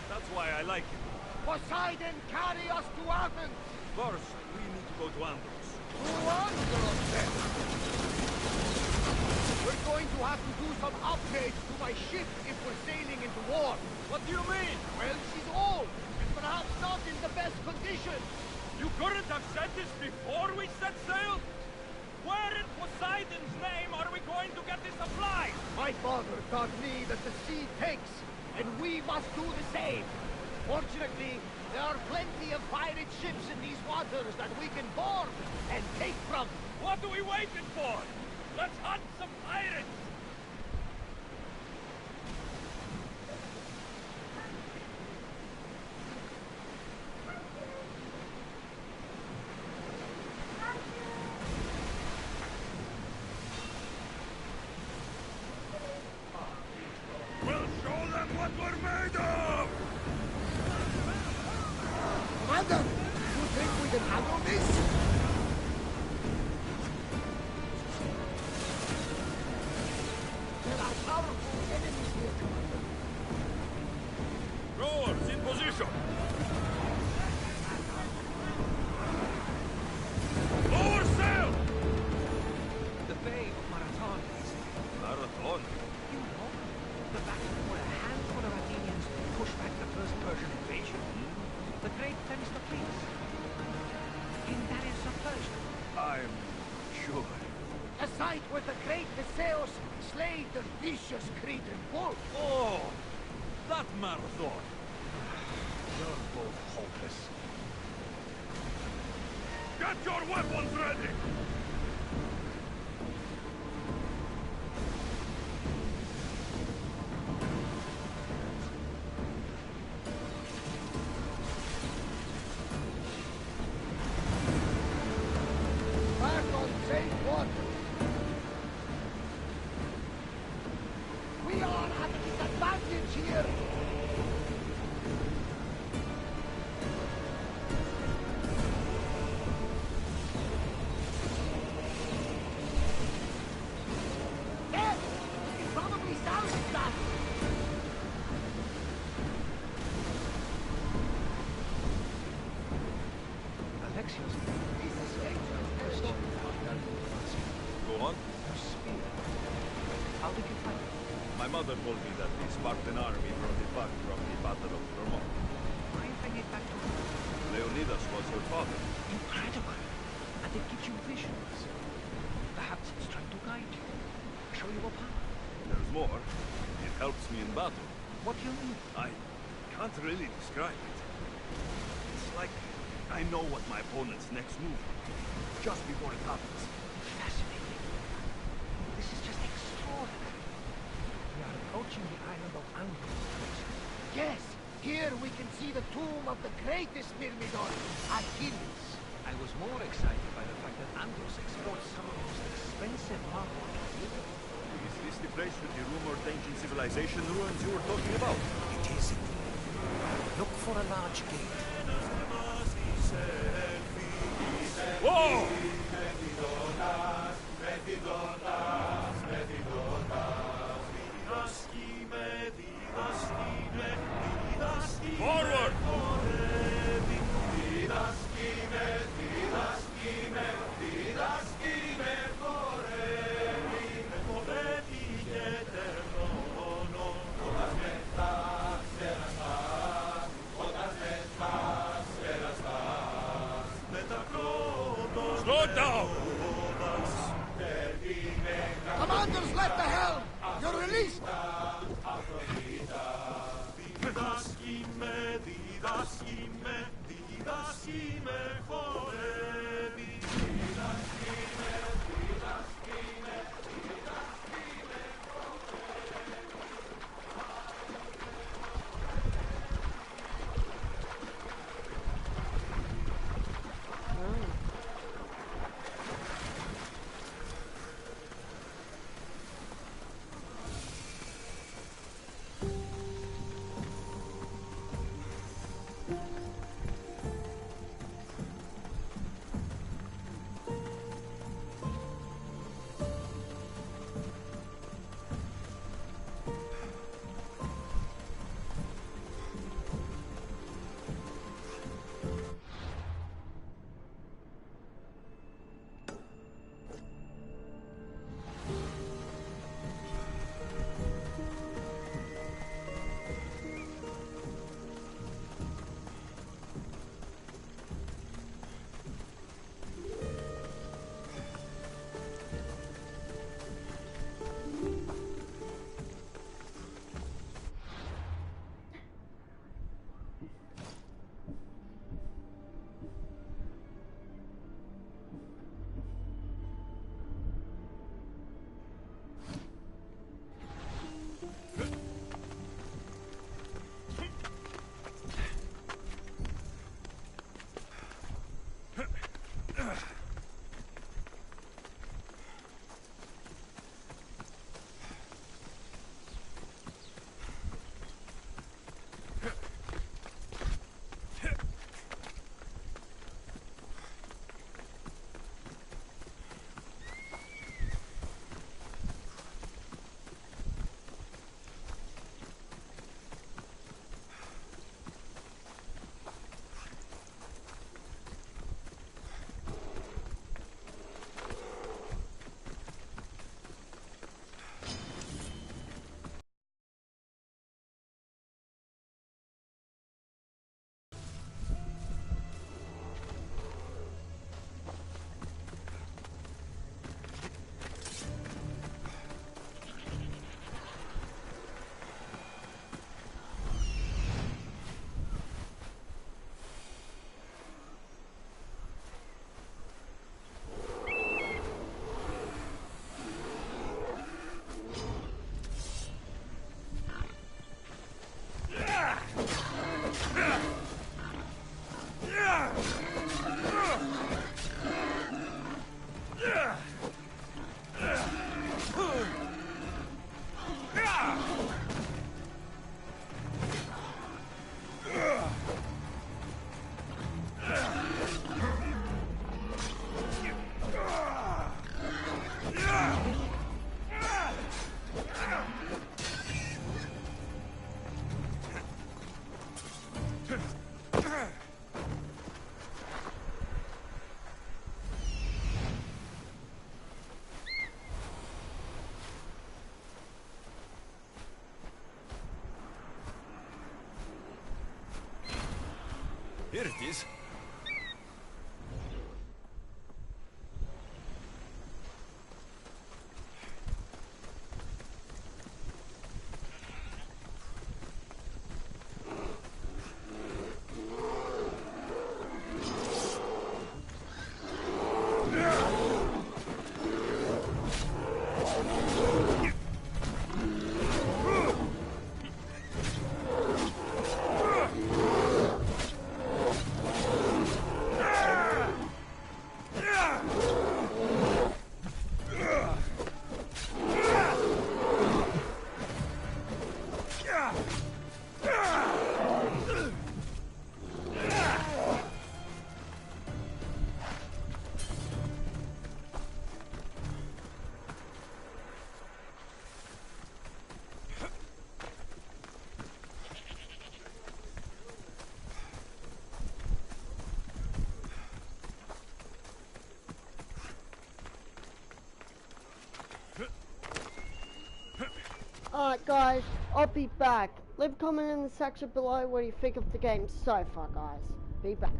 That's why I like him. Poseidon, carry us to Athens. First, we need to go to Andros. To Andros, then. We're going to have to do some upgrades to my ship if we're sailing into war. What do you mean? Well, she's old, and perhaps not in the best condition. You couldn't have said this before we set sail? Where in Poseidon's name are we going to get the supplies? My father taught me that the sea takes, and we must do the same. Fortunately, there are plenty of pirate ships in these waters that we can board and take from. What are we waiting for? Let's hunt some pirates! We'll show them what we're made of! Rowers in position! Lower sail! The Bay of Marathon is... Marathon? You know, the battle where a handful of Athenians pushed back the first Persian invasion. The great Themistocles. King Darius of Persia. I'm sure. A site where the great Theseus slayed the vicious Cretan wolf. Oh! That marathon! You're both hopeless. Get your weapons ready! Back on safe water. We are at a disadvantage here. Yes! We can probably salvage that. Alexios, this is a question about your diplomacy. Go on. Your spear. How did you find it? My mother told me that the Spartan army brought it back from the Battle of Vermont. Bring it back to her. Leonidas was her father. Incredible. And it gives you visions. Perhaps it's trying to guide you. Show you a path. There's more. It helps me in battle. What do you mean? I can't really describe it. It's like I know what my opponent's next move will be, just before it happens. Fascinating. This is just extraordinary. We are approaching the island of Andros. Yes, here we can see the tomb of the greatest Myrmidon, Achilles. I was more excited by the fact that Andros exports some of the most expensive marble to Europe. Is this the place with the rumored ancient civilization ruins you were talking about? It is. Look for a large gate. Whoa! Forward! Slow down! Here it is. Alright guys, I'll be back. Leave a comment in the section below what you think of the game so far, guys. Be back.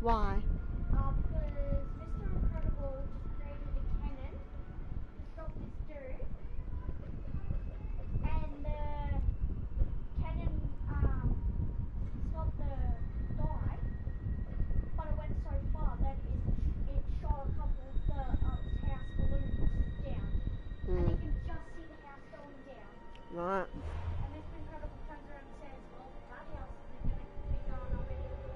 Why? Because Mr. Incredible just created a cannon to stop this dude, and the cannon stopped the guy, but it went so far that it shot a couple of the house balloons down, and you can just see the house going down. Right. And Mr. Incredible turns around and says, "Well, that house isn't going to be going up anytime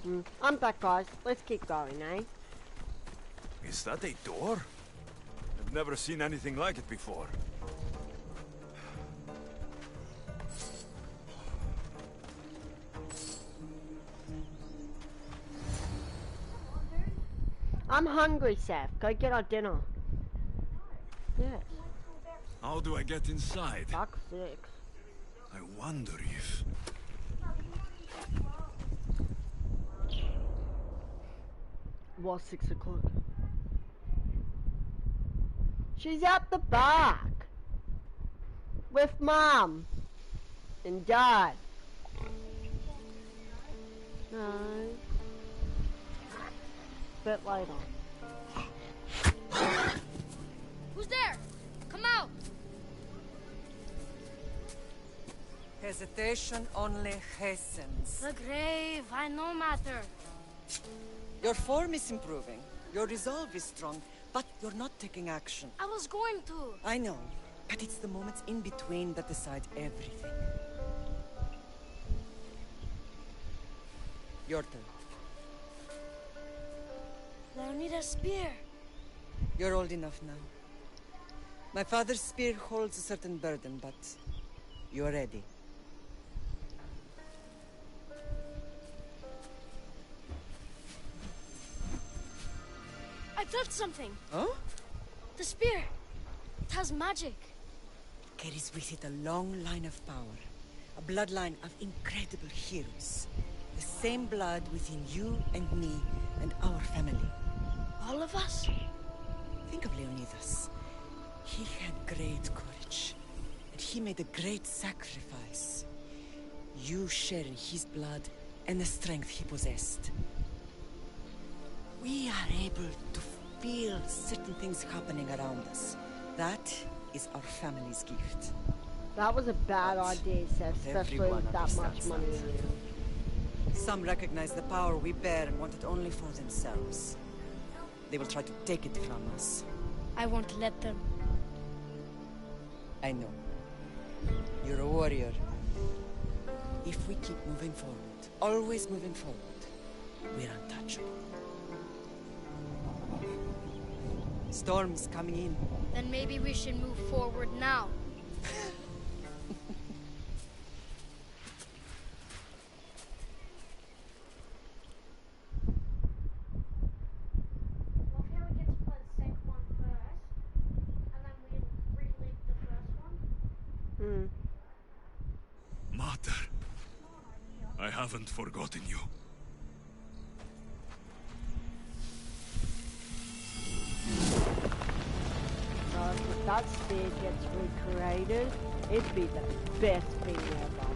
sooner." I'm back, guys. Let's keep going, eh? Is that a door? I've never seen anything like it before. I'm hungry, Seth. Go get our dinner. Yes. How do I get inside? Fuck 6. I wonder if... Was 6 o'clock. She's at the back with Mom and Dad. No. Bit later. Who's there? Come out! Hesitation only hastens. The grave, I no matter. Your form is improving. Your resolve is strong, but you're not taking action. I was going to. I know, but it's the moments in between that decide everything. Your turn. I need a spear. You're old enough now. My father's spear holds a certain burden, but you're ready. I felt something. Huh? The spear. It has magic. Carries with it a long line of power. A bloodline of incredible heroes. The same blood within you and me and our family. All of us? Think of Leonidas. He had great courage. And he made a great sacrifice. You share in his blood and the strength he possessed. We are able to feel certain things happening around us. That is our family's gift. That was a bad idea, Seth, especially everyone with that much understands money that. in it. Some recognize the power we bear and want it only for themselves. They will try to take it from us. I won't let them. I know. You're a warrior. If we keep moving forward, always moving forward, we're untouchable. Storm's coming in. Then maybe we should move forward now. Mater, I haven't forgotten you. If that spear gets recreated, it'd be the best thing ever.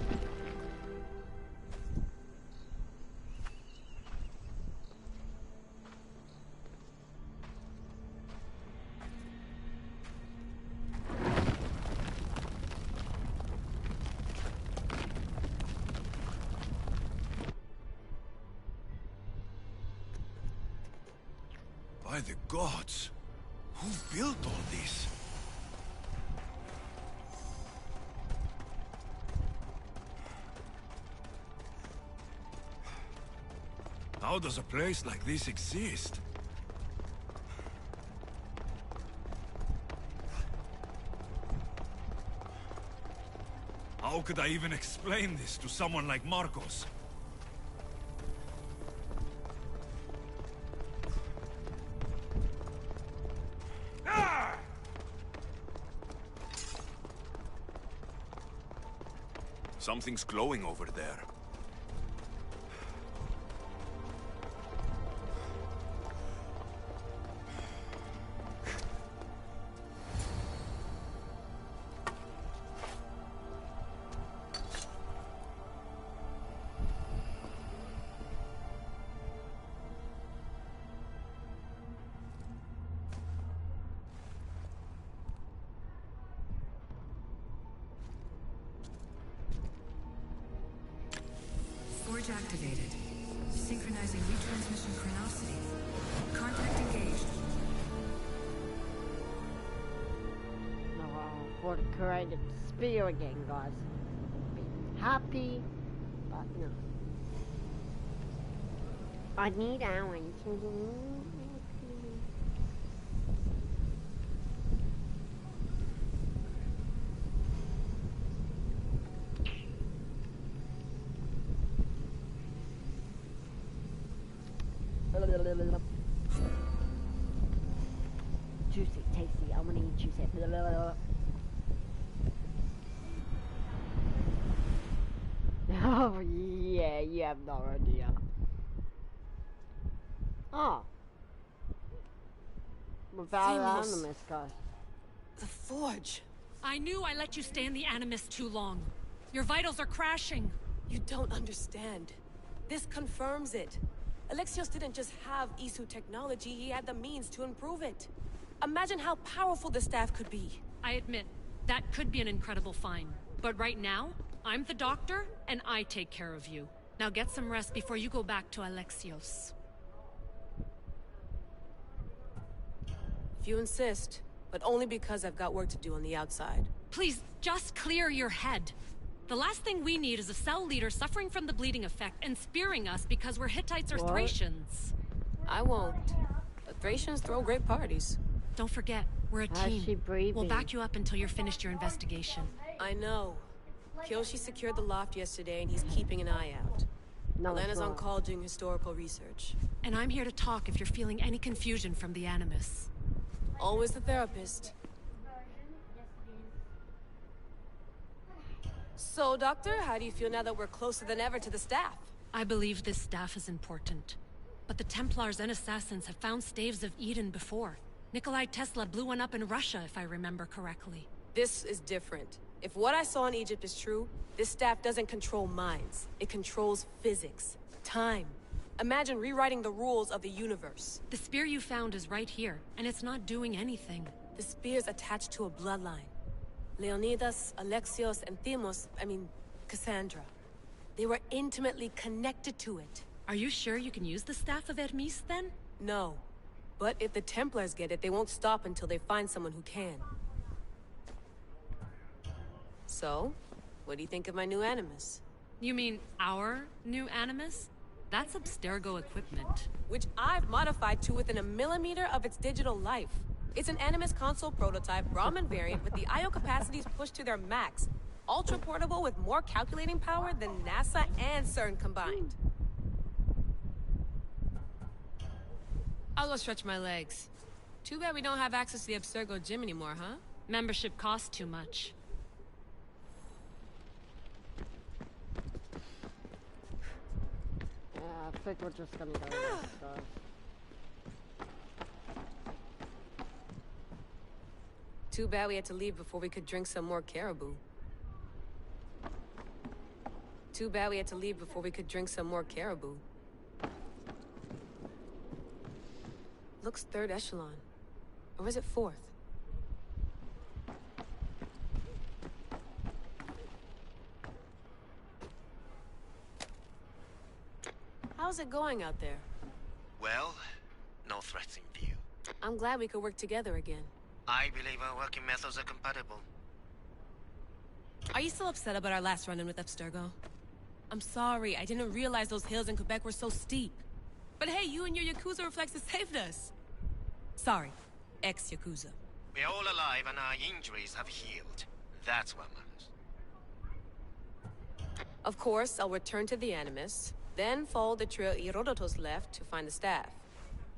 By the gods, who built all this? How does a place like this exist? How could I even explain this to someone like Marcos? Something's glowing over there. Switch activated. Synchronizing retransmission chronicity. Contact engaged. Oh, for the created spear again, guys. Be happy, but no. I need Alan. Juicy, tasty. I'm gonna eat juicy. Oh yeah, you have no idea. Oh. Without Animus, guys. The Forge. I knew I let you stay in the Animus too long. Your vitals are crashing. You don't understand. This confirms it. Alexios didn't just have Isu technology, he had the means to improve it. Imagine how powerful the staff could be. I admit, that could be an incredible find. But right now, I'm the doctor, and I take care of you. Now get some rest before you go back to Alexios. If you insist, but only because I've got work to do on the outside. Please, just clear your head. The last thing we need is a cell leader suffering from the bleeding effect and spearing us because we're Hittites or Thracians. I won't. But Thracians throw great parties. Don't forget, we're a team. We'll back you up until you're finished your investigation. I know. Kyoshi secured the loft yesterday and he's keeping an eye out. Elena's on call doing historical research. And I'm here to talk if you're feeling any confusion from the Animus. Always the therapist. So, Doctor, how do you feel now that we're closer than ever to the staff? I believe this staff is important. But the Templars and Assassins have found staves of Eden before. Nikolai Tesla blew one up in Russia, if I remember correctly. This is different. If what I saw in Egypt is true, this staff doesn't control minds. It controls physics, time. Imagine rewriting the rules of the universe. The spear you found is right here, and it's not doing anything. The spear's attached to a bloodline. Leonidas, Alexios, and Cassandra. They were intimately connected to it. Are you sure you can use the Staff of Hermes, then? No. But if the Templars get it, they won't stop until they find someone who can. So, what do you think of my new Animus? You mean our new Animus? That's Abstergo equipment. Which I've modified to within a millimeter of its digital life. It's an Animus console prototype, Raman variant, with the I/O capacities pushed to their max. Ultra portable with more calculating power than NASA and CERN combined. I'll go stretch my legs. Too bad we don't have access to the Abstergo gym anymore, huh? Membership costs too much. Yeah, I think we're just gonna go rest, guys. Too bad we had to leave before we could drink some more caribou. Too bad we had to leave before we could drink some more caribou. Looks third echelon. Or is it fourth? How's it going out there? Well, no threats in view. I'm glad we could work together again. I believe our working methods are compatible. Are you still upset about our last run-in with Abstergo? I'm sorry, I didn't realize those hills in Quebec were so steep. But hey, you and your Yakuza reflexes saved us. Sorry, ex-Yakuza. We're all alive and our injuries have healed. That's what matters. Of course, I'll return to the Animus, then follow the trail Herodotus left to find the staff.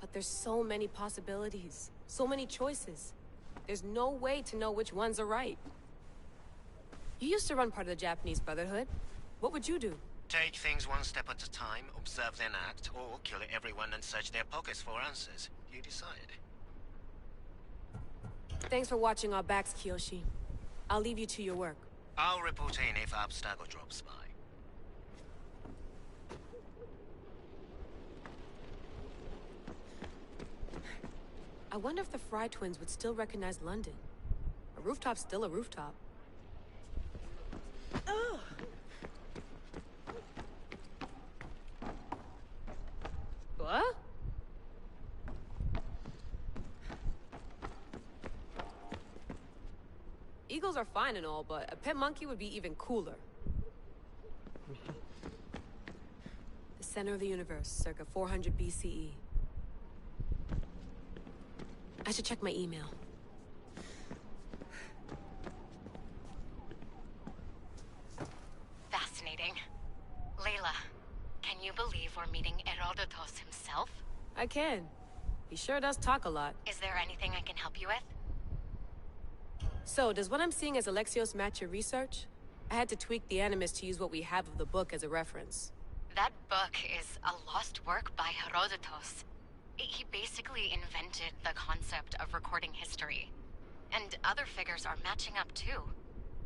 But there's so many possibilities, so many choices. There's no way to know which ones are right. You used to run part of the Japanese Brotherhood. What would you do? Take things one step at a time, observe then act, or kill everyone and search their pockets for answers. You decide. Thanks for watching our backs, Kiyoshi. I'll leave you to your work. I'll report in if Abstergo drops by. I wonder if the Fry twins would still recognize London. A rooftop's still a rooftop. Eagles are fine and all, but a pet monkey would be even cooler. The center of the universe, circa 400 BCE. I should check my email. Fascinating. Layla, can you believe we're meeting Herodotus himself? I can. He sure does talk a lot. Is there anything I can help you with? So, does what I'm seeing as Alexios match your research? I had to tweak the Animus to use what we have of the book as a reference. That book is a lost work by Herodotus. He basically invented the concept of recording history. And other figures are matching up too.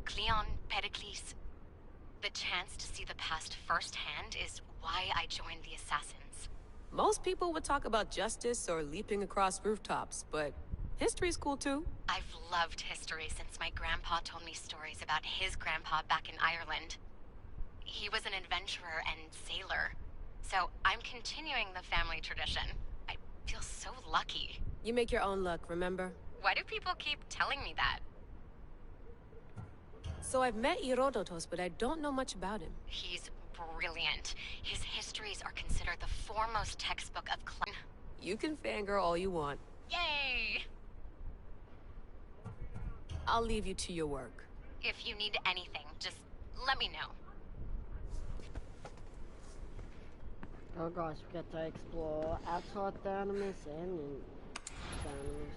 Cleon, Pericles. The chance to see the past firsthand is why I joined the Assassins. Most people would talk about justice or leaping across rooftops, but history's cool too. I've loved history since my grandpa told me stories about his grandpa back in Ireland. He was an adventurer and sailor, so I'm continuing the family tradition. I feel so lucky. You make your own luck, remember? Why do people keep telling me that? So I've met Herodotus, but I don't know much about him. He's brilliant. His histories are considered the foremost textbook of You can fangirl all you want. Yay! I'll leave you to your work. If you need anything, just let me know. Oh gosh, we get to explore outside the Animus and in the Animus.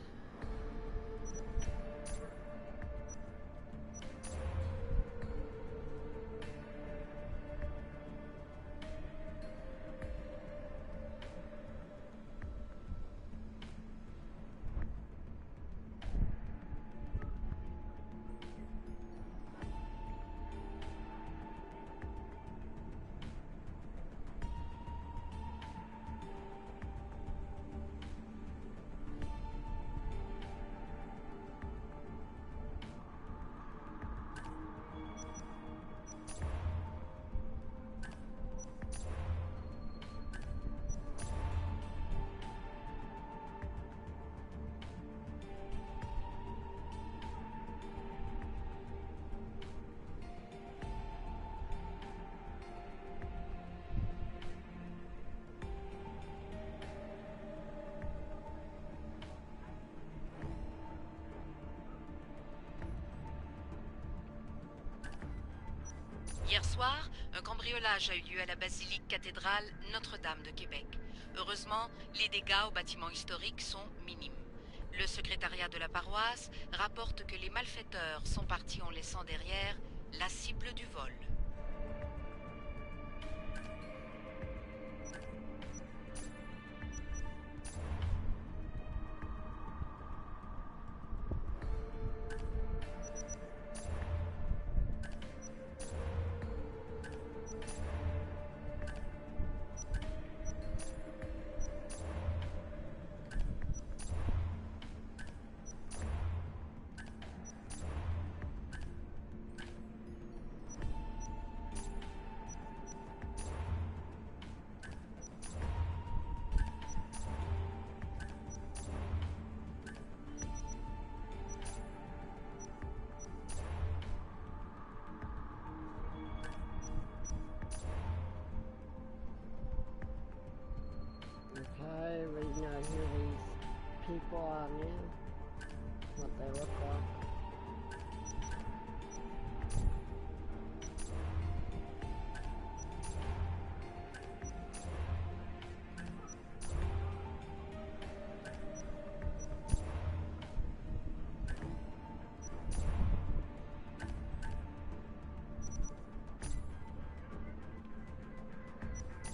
Hier soir, un cambriolage a eu lieu à la basilique cathédrale Notre-Dame de Québec. Heureusement, les dégâts au bâtiment historique sont minimes. Le secrétariat de la paroisse rapporte que les malfaiteurs sont partis en laissant derrière la cible du vol. Okay, we know who these people are now, what they look like.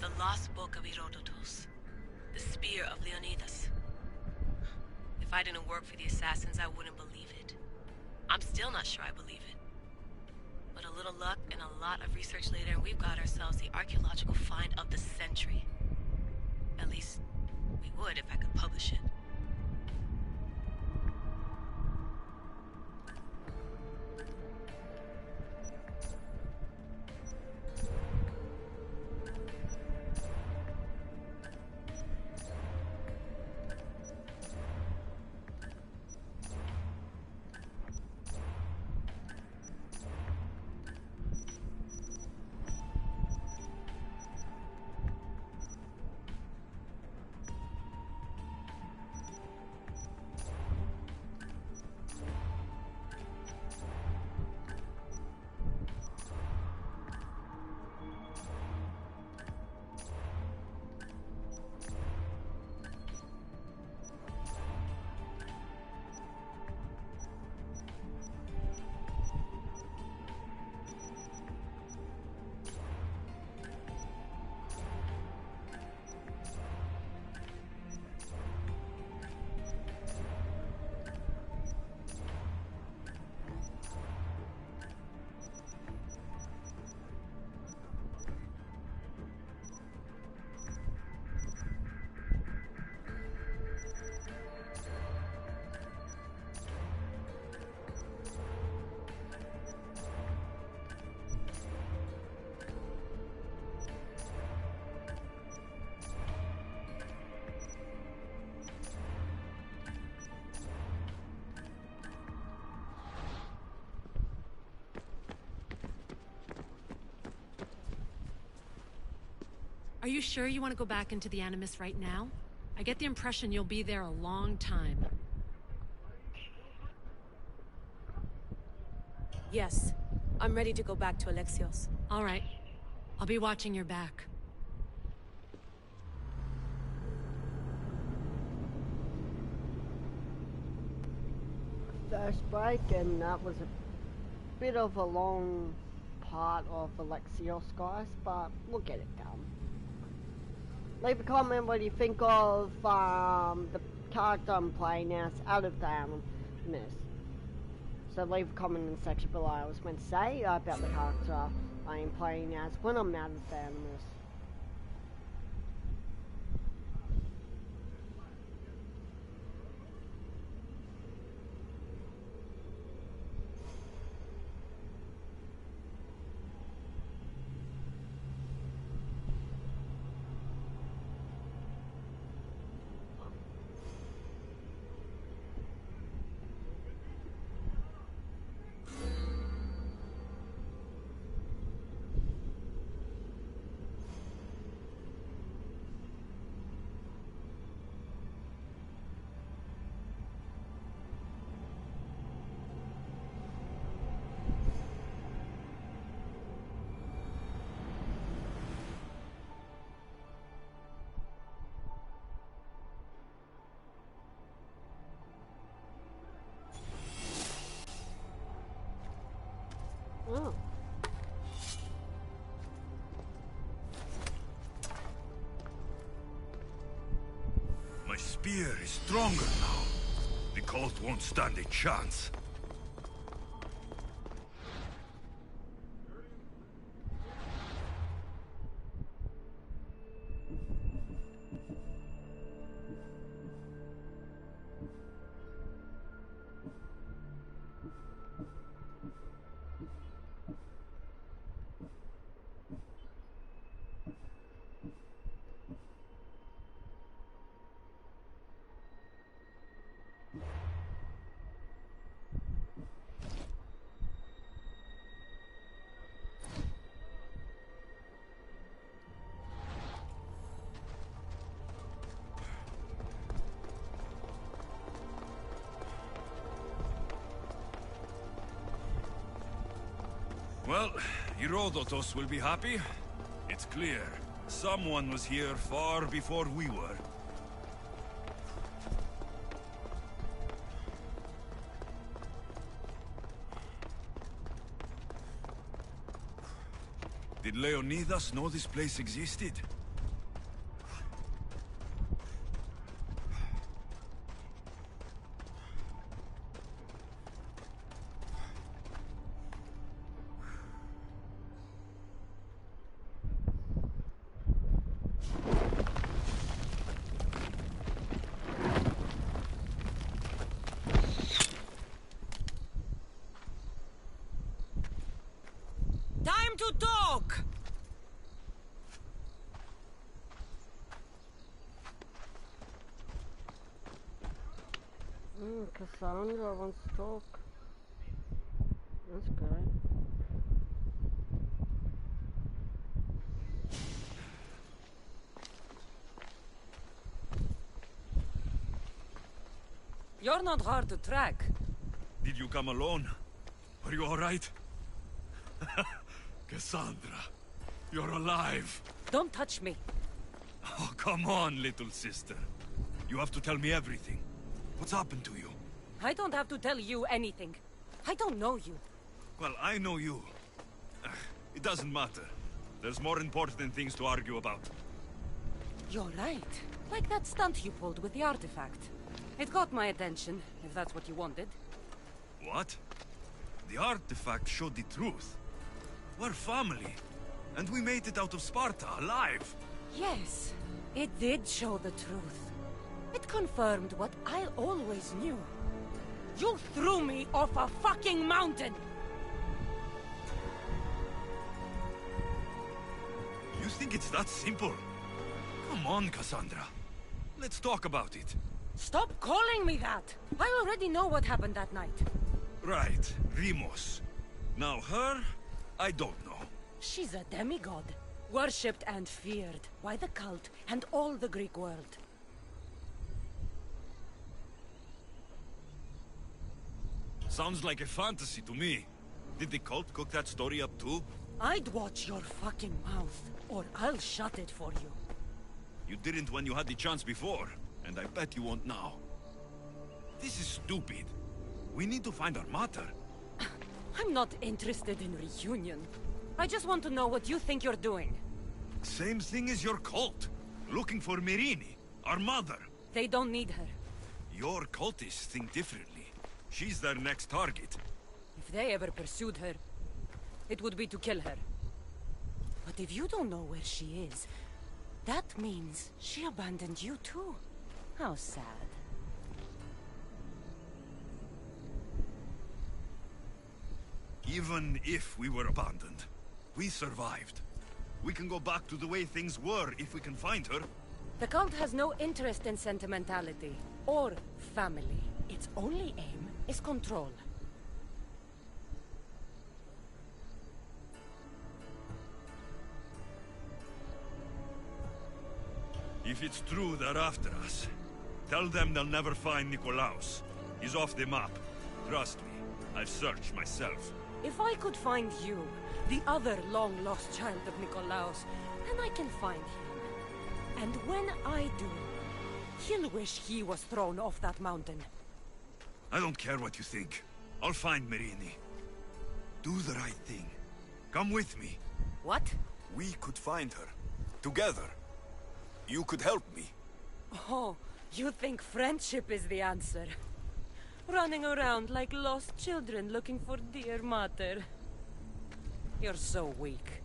The lost book of Herodotus. The spear of Leonidas. If I didn't work for the Assassins, I wouldn't believe it. I'm still not sure I believe it. But a little luck and a lot of research later, and we've got ourselves the archaeological find of the century. At least, we would if I could publish it. Are you sure you want to go back into the Animus right now? I get the impression you'll be there a long time. Yes. I'm ready to go back to Alexios. All right. I'll be watching your back. First break, and that was a bit of a long part of Alexios, guys, but we'll get it done. Leave a comment what you think of the character I'm playing as out of the Animus. So leave a comment in the section below. I was meant to say about the character I am playing as when I'm out of the Animus. Oh. My spear is stronger now. The cult won't stand a chance. Well, Herodotus will be happy. It's clear. Someone was here far before we were. Did Leonidas know this place existed? Time to talk! Cassandra wants to talk. That's good. You're not hard to track. Did you come alone? Are you all right? Cassandra, you're alive. Don't touch me. Oh, come on, little sister. You have to tell me everything. What's happened to you? I don't have to tell you anything. I don't know you. Well, I know you. It doesn't matter. There's more important things to argue about. You're right. Like that stunt you pulled with the artifact. It got my attention, if that's what you wanted. What? The artifact showed the truth. We're family. And we made it out of Sparta, alive. Yes, it did show the truth. It confirmed what I always knew. You threw me off a fucking mountain! You think it's that simple? Come on, Cassandra. Let's talk about it. Stop calling me that! I already know what happened that night. Right, Rimos. Now her, I don't know. She's a demigod. Worshipped and feared by the cult and all the Greek world. Sounds like a fantasy to me. Did the cult cook that story up too? I'd watch your fucking mouth, or I'll shut it for you. You didn't when you had the chance before, and I bet you won't now. This is stupid. We need to find our mater. I'm not interested in reunion. I just want to know what you think you're doing. Same thing as your cult. Looking for Myrrine, our mother. They don't need her. Your cultists think differently. She's their next target. If they ever pursued her, it would be to kill her. But if you don't know where she is, that means she abandoned you too. How sad. Even if we were abandoned, we survived. We can go back to the way things were if we can find her. The cult has no interest in sentimentality or family. Its only aim is control. If it's true they're after us, tell them they'll never find Nikolaos. He's off the map. Trust me, I've searched myself. If I could find you, the other long-lost child of Nikolaos, then I can find him. And when I do, he'll wish he was thrown off that mountain. I don't care what you think. I'll find Myrrine. Do the right thing. Come with me. What? We could find her. Together. You could help me. Oh, you think friendship is the answer? Running around like lost children looking for dear mater. You're so weak.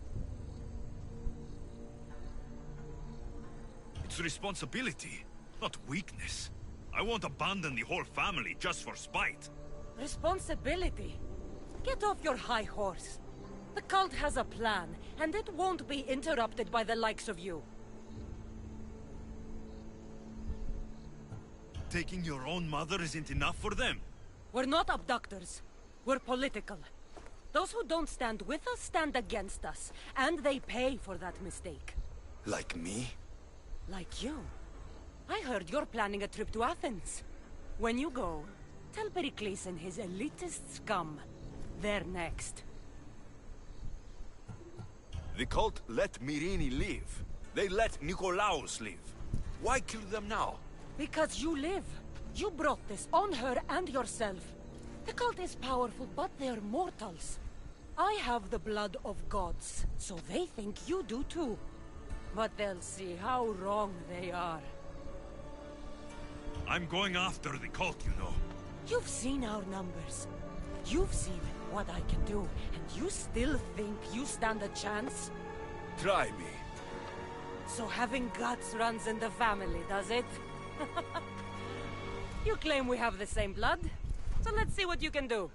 It's responsibility, not weakness. I won't abandon the whole family just for spite. Responsibility? Get off your high horse. The cult has a plan, and it won't be interrupted by the likes of you. Taking your own mother isn't enough for them? We're not abductors. We're political. Those who don't stand with us stand against us, and they pay for that mistake. Like me? Like you. I heard you're planning a trip to Athens. When you go, tell Pericles and his elitist scum they're next. The cult let Myrrine live. They let Nikolaos live. Why kill them now? Because you live. You brought this on her and yourself. The cult is powerful, but they're mortals. I have the blood of gods, so they think you do too. But they'll see how wrong they are. I'm going after the cult, you know. You've seen our numbers. You've seen what I can do, and you still think you stand a chance? Try me. So having guts runs in the family, does it? You claim we have the same blood, so let's see what you can do.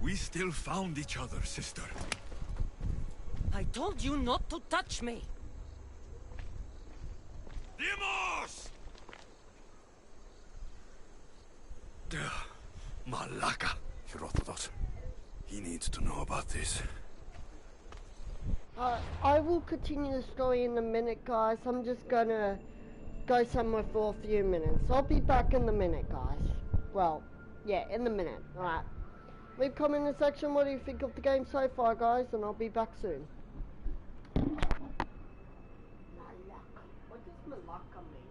We still found each other, sister. I told you not to touch me. Demos! Malaka. Herodotus. He needs to know about this. I will continue the story in a minute, guys. I'm just gonna go somewhere for a few minutes. I'll be back in a minute, guys. Well, yeah, in a minute. Alright. Leave a comment in the section what do you think of the game so far, guys, and I'll be back soon. Malaka. What does Malaka mean?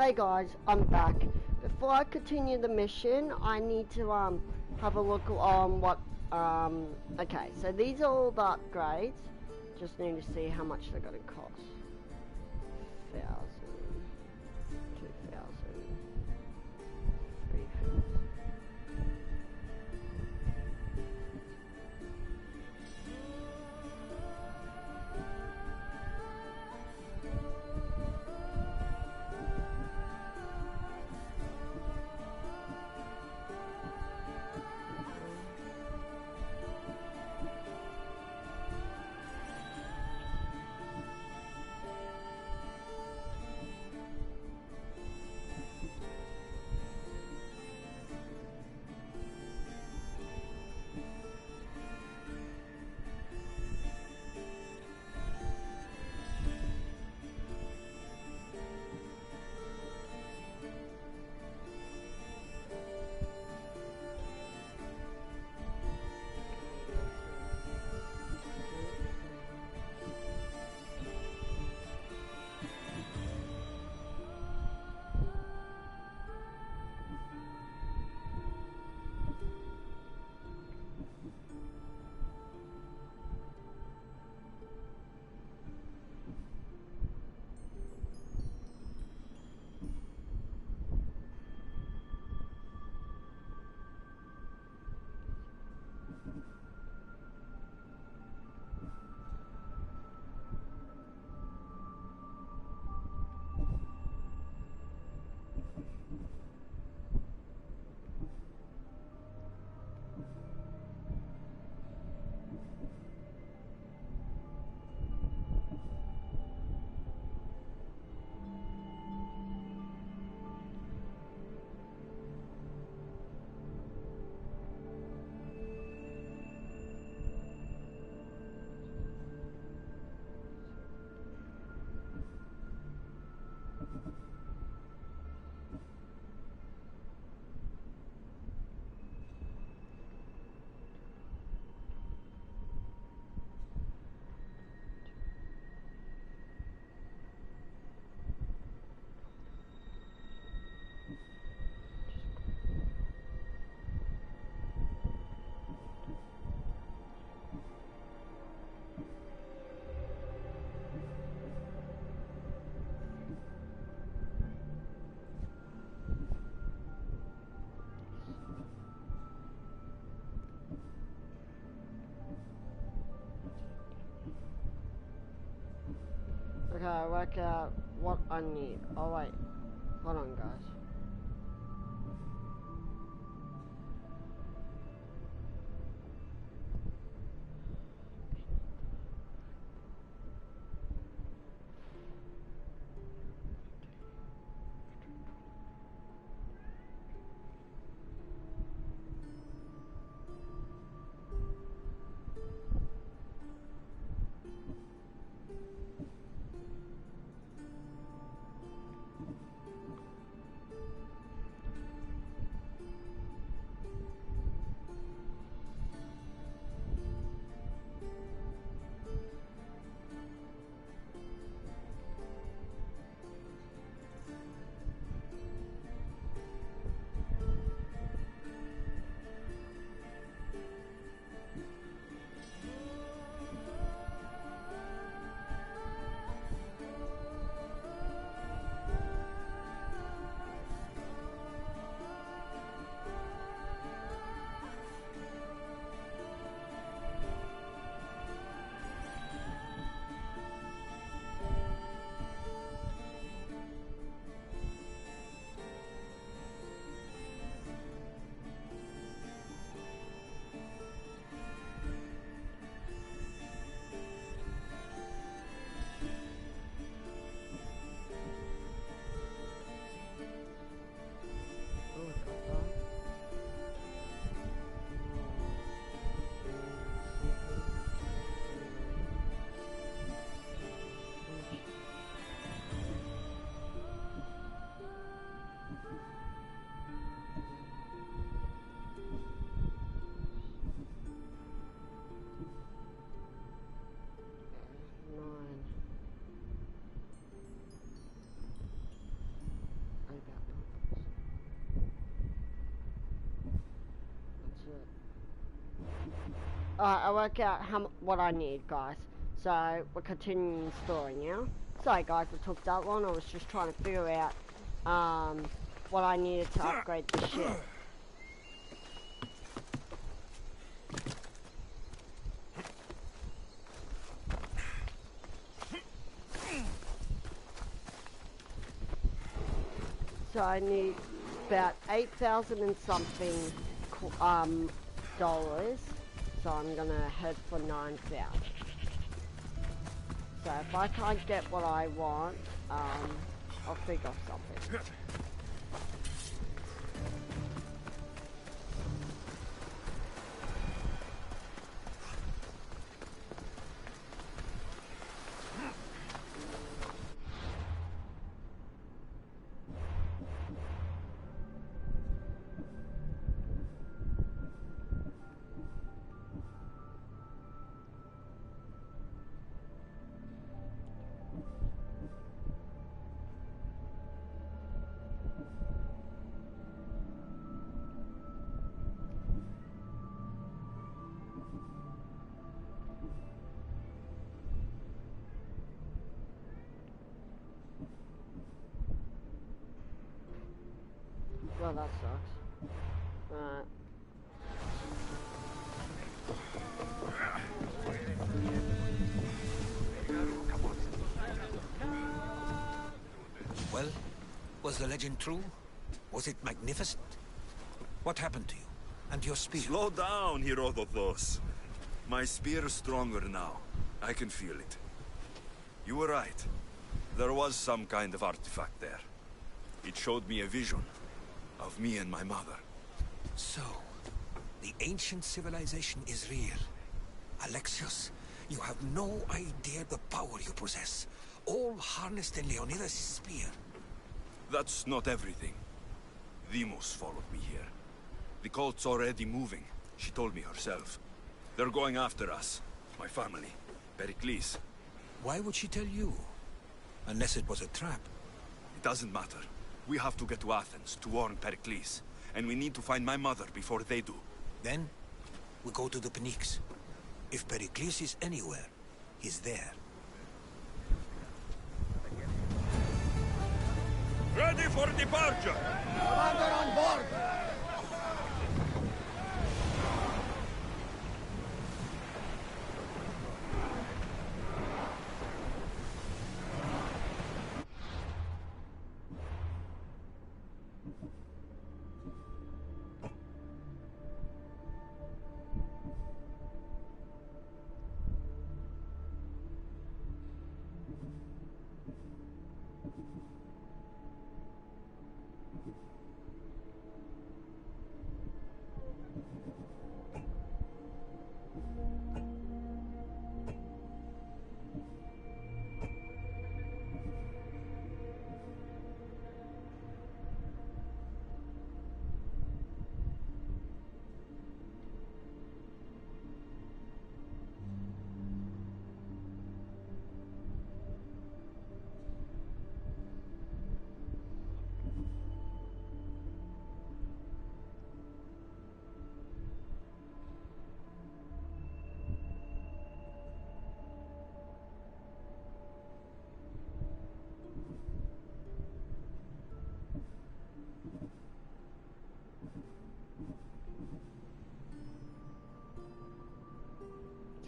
Hey guys, I'm back. Before I continue the mission, I need to have a look on what okay, so these are all the upgrades. Just need to see how much they're gonna cost. 1,000, 2,000, 3,000. Okay, work out what I need. Oh wait, hold on guys. I work out what I need, guys. So we're continuing story now. Sorry guys, it took that long. I was just trying to figure out what I needed to upgrade the ship. So I need about 8,000 and something dollars. So I'm gonna head for 9,000. So if I can't get what I want, I'll figure out something. Well, that sucks. Well, was the legend true? Was it magnificent? What happened to you? And your spear? Slow down, Herodotus. My spear is stronger now. I can feel it. You were right. There was some kind of artifact there. It showed me a vision of me and my mother. So, the ancient civilization is real. Alexios, you have no idea the power you possess. All harnessed in Leonidas' spear. That's not everything. Deimos followed me here. The cult's already moving. She told me herself. They're going after us. My family. Pericles. Why would she tell you? Unless it was a trap. It doesn't matter. We have to get to Athens to warn Pericles. And we need to find my mother before they do. Then, we go to the Pnyx. If Pericles is anywhere, he's there. Ready for departure! Commander on board!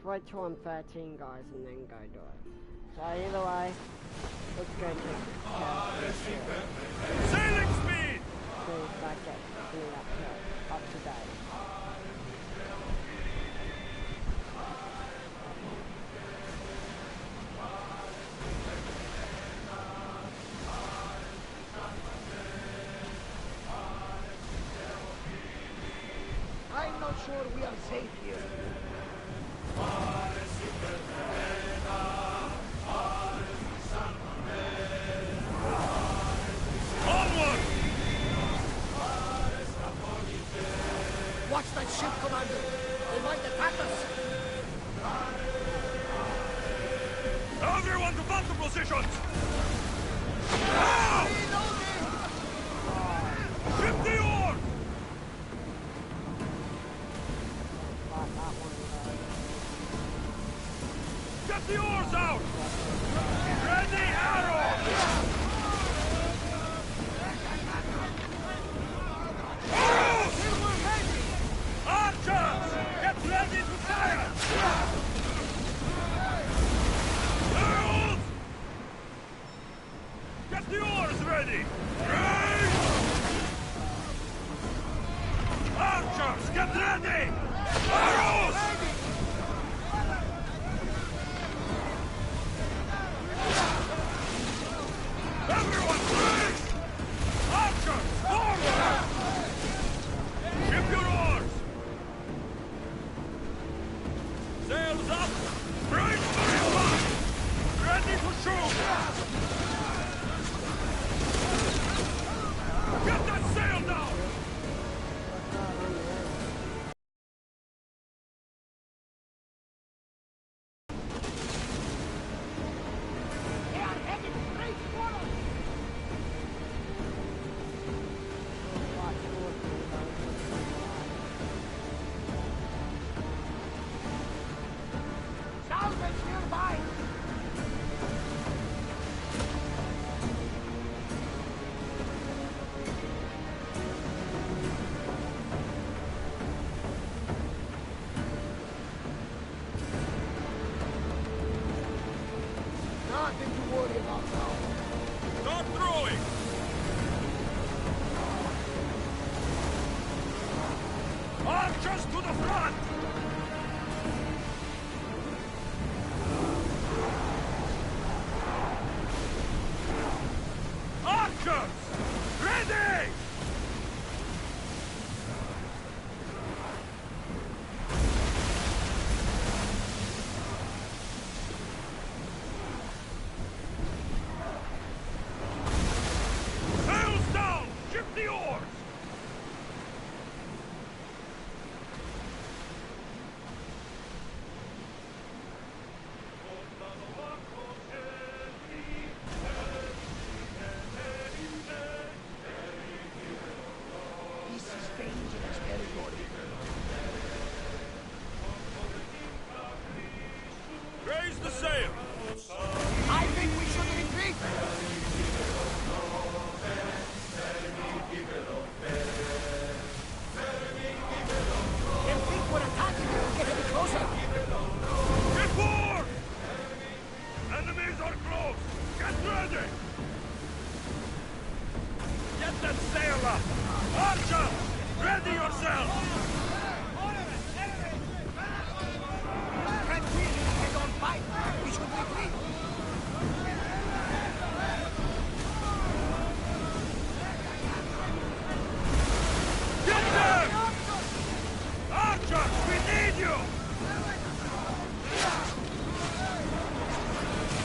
Wait till I'm 13, guys, and then go do it. So either way, let's go take care of this shit. Sailing speed! See if I get me up to date. I'm not sure we are safe here. Watch that ship, Commander! They might attack us! Everyone to battle positions! Now! Ship the oar! That one, Get the oars out! Ready arrows! Arrows! Archers! Get ready to fire! Arrows! Get the oars ready! Raise! Archers, get ready! Arrows! Everyone, raise! Archers, forward! Ship your oars! Sails up! Brace for impact! Ready to shoot! Get that sail down! Nothing to worry about now. Start throwing! Archers to the front! Archers! Ready! Sails down! Ship the oars! This is dangerous territory. Raise the sail! I think we should retreat. If think we're attacking, we'll get any closer. Get forward! Enemies are close! Get ready! Get that sail up! Archer! Ready yourself! Can't really head on fight. We should retreat. Get them! Archers, we need you!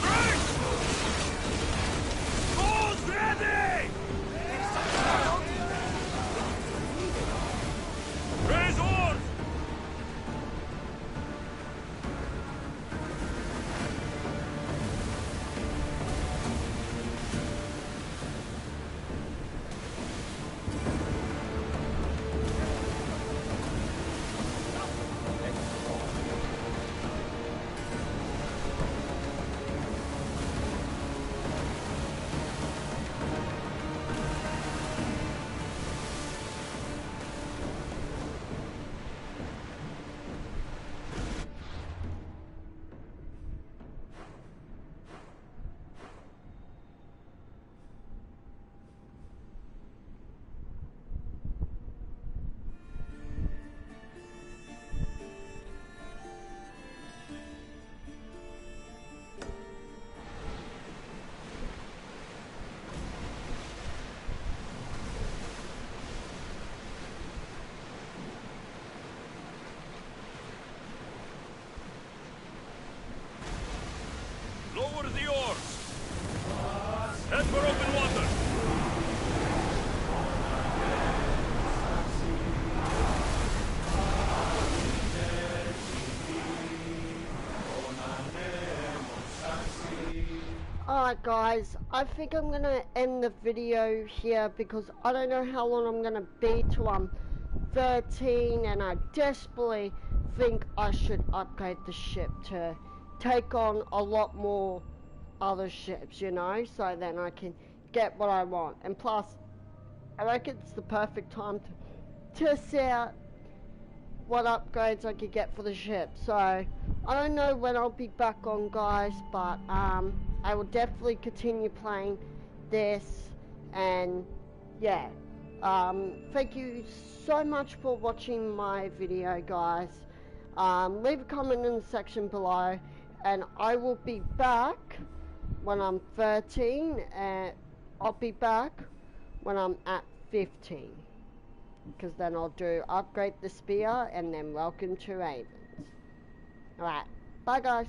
Brace! Bows ready! Raise oars! Lower the oars! Head for open water! Alright guys, I think I'm gonna end the video here because I don't know how long I'm gonna be till I'm 13, and I desperately think I should upgrade the ship to take on a lot more other ships, you know, so then I can get what I want. And plus, I reckon it's the perfect time to test out what upgrades I could get for the ship. So I don't know when I'll be back on, guys, but I will definitely continue playing this. And yeah, thank you so much for watching my video, guys. Leave a comment in the section below, and I will be back when I'm 13, and I'll be back when I'm at 15, because then I'll do upgrade the spear and then welcome to Ravens. Alright, bye guys.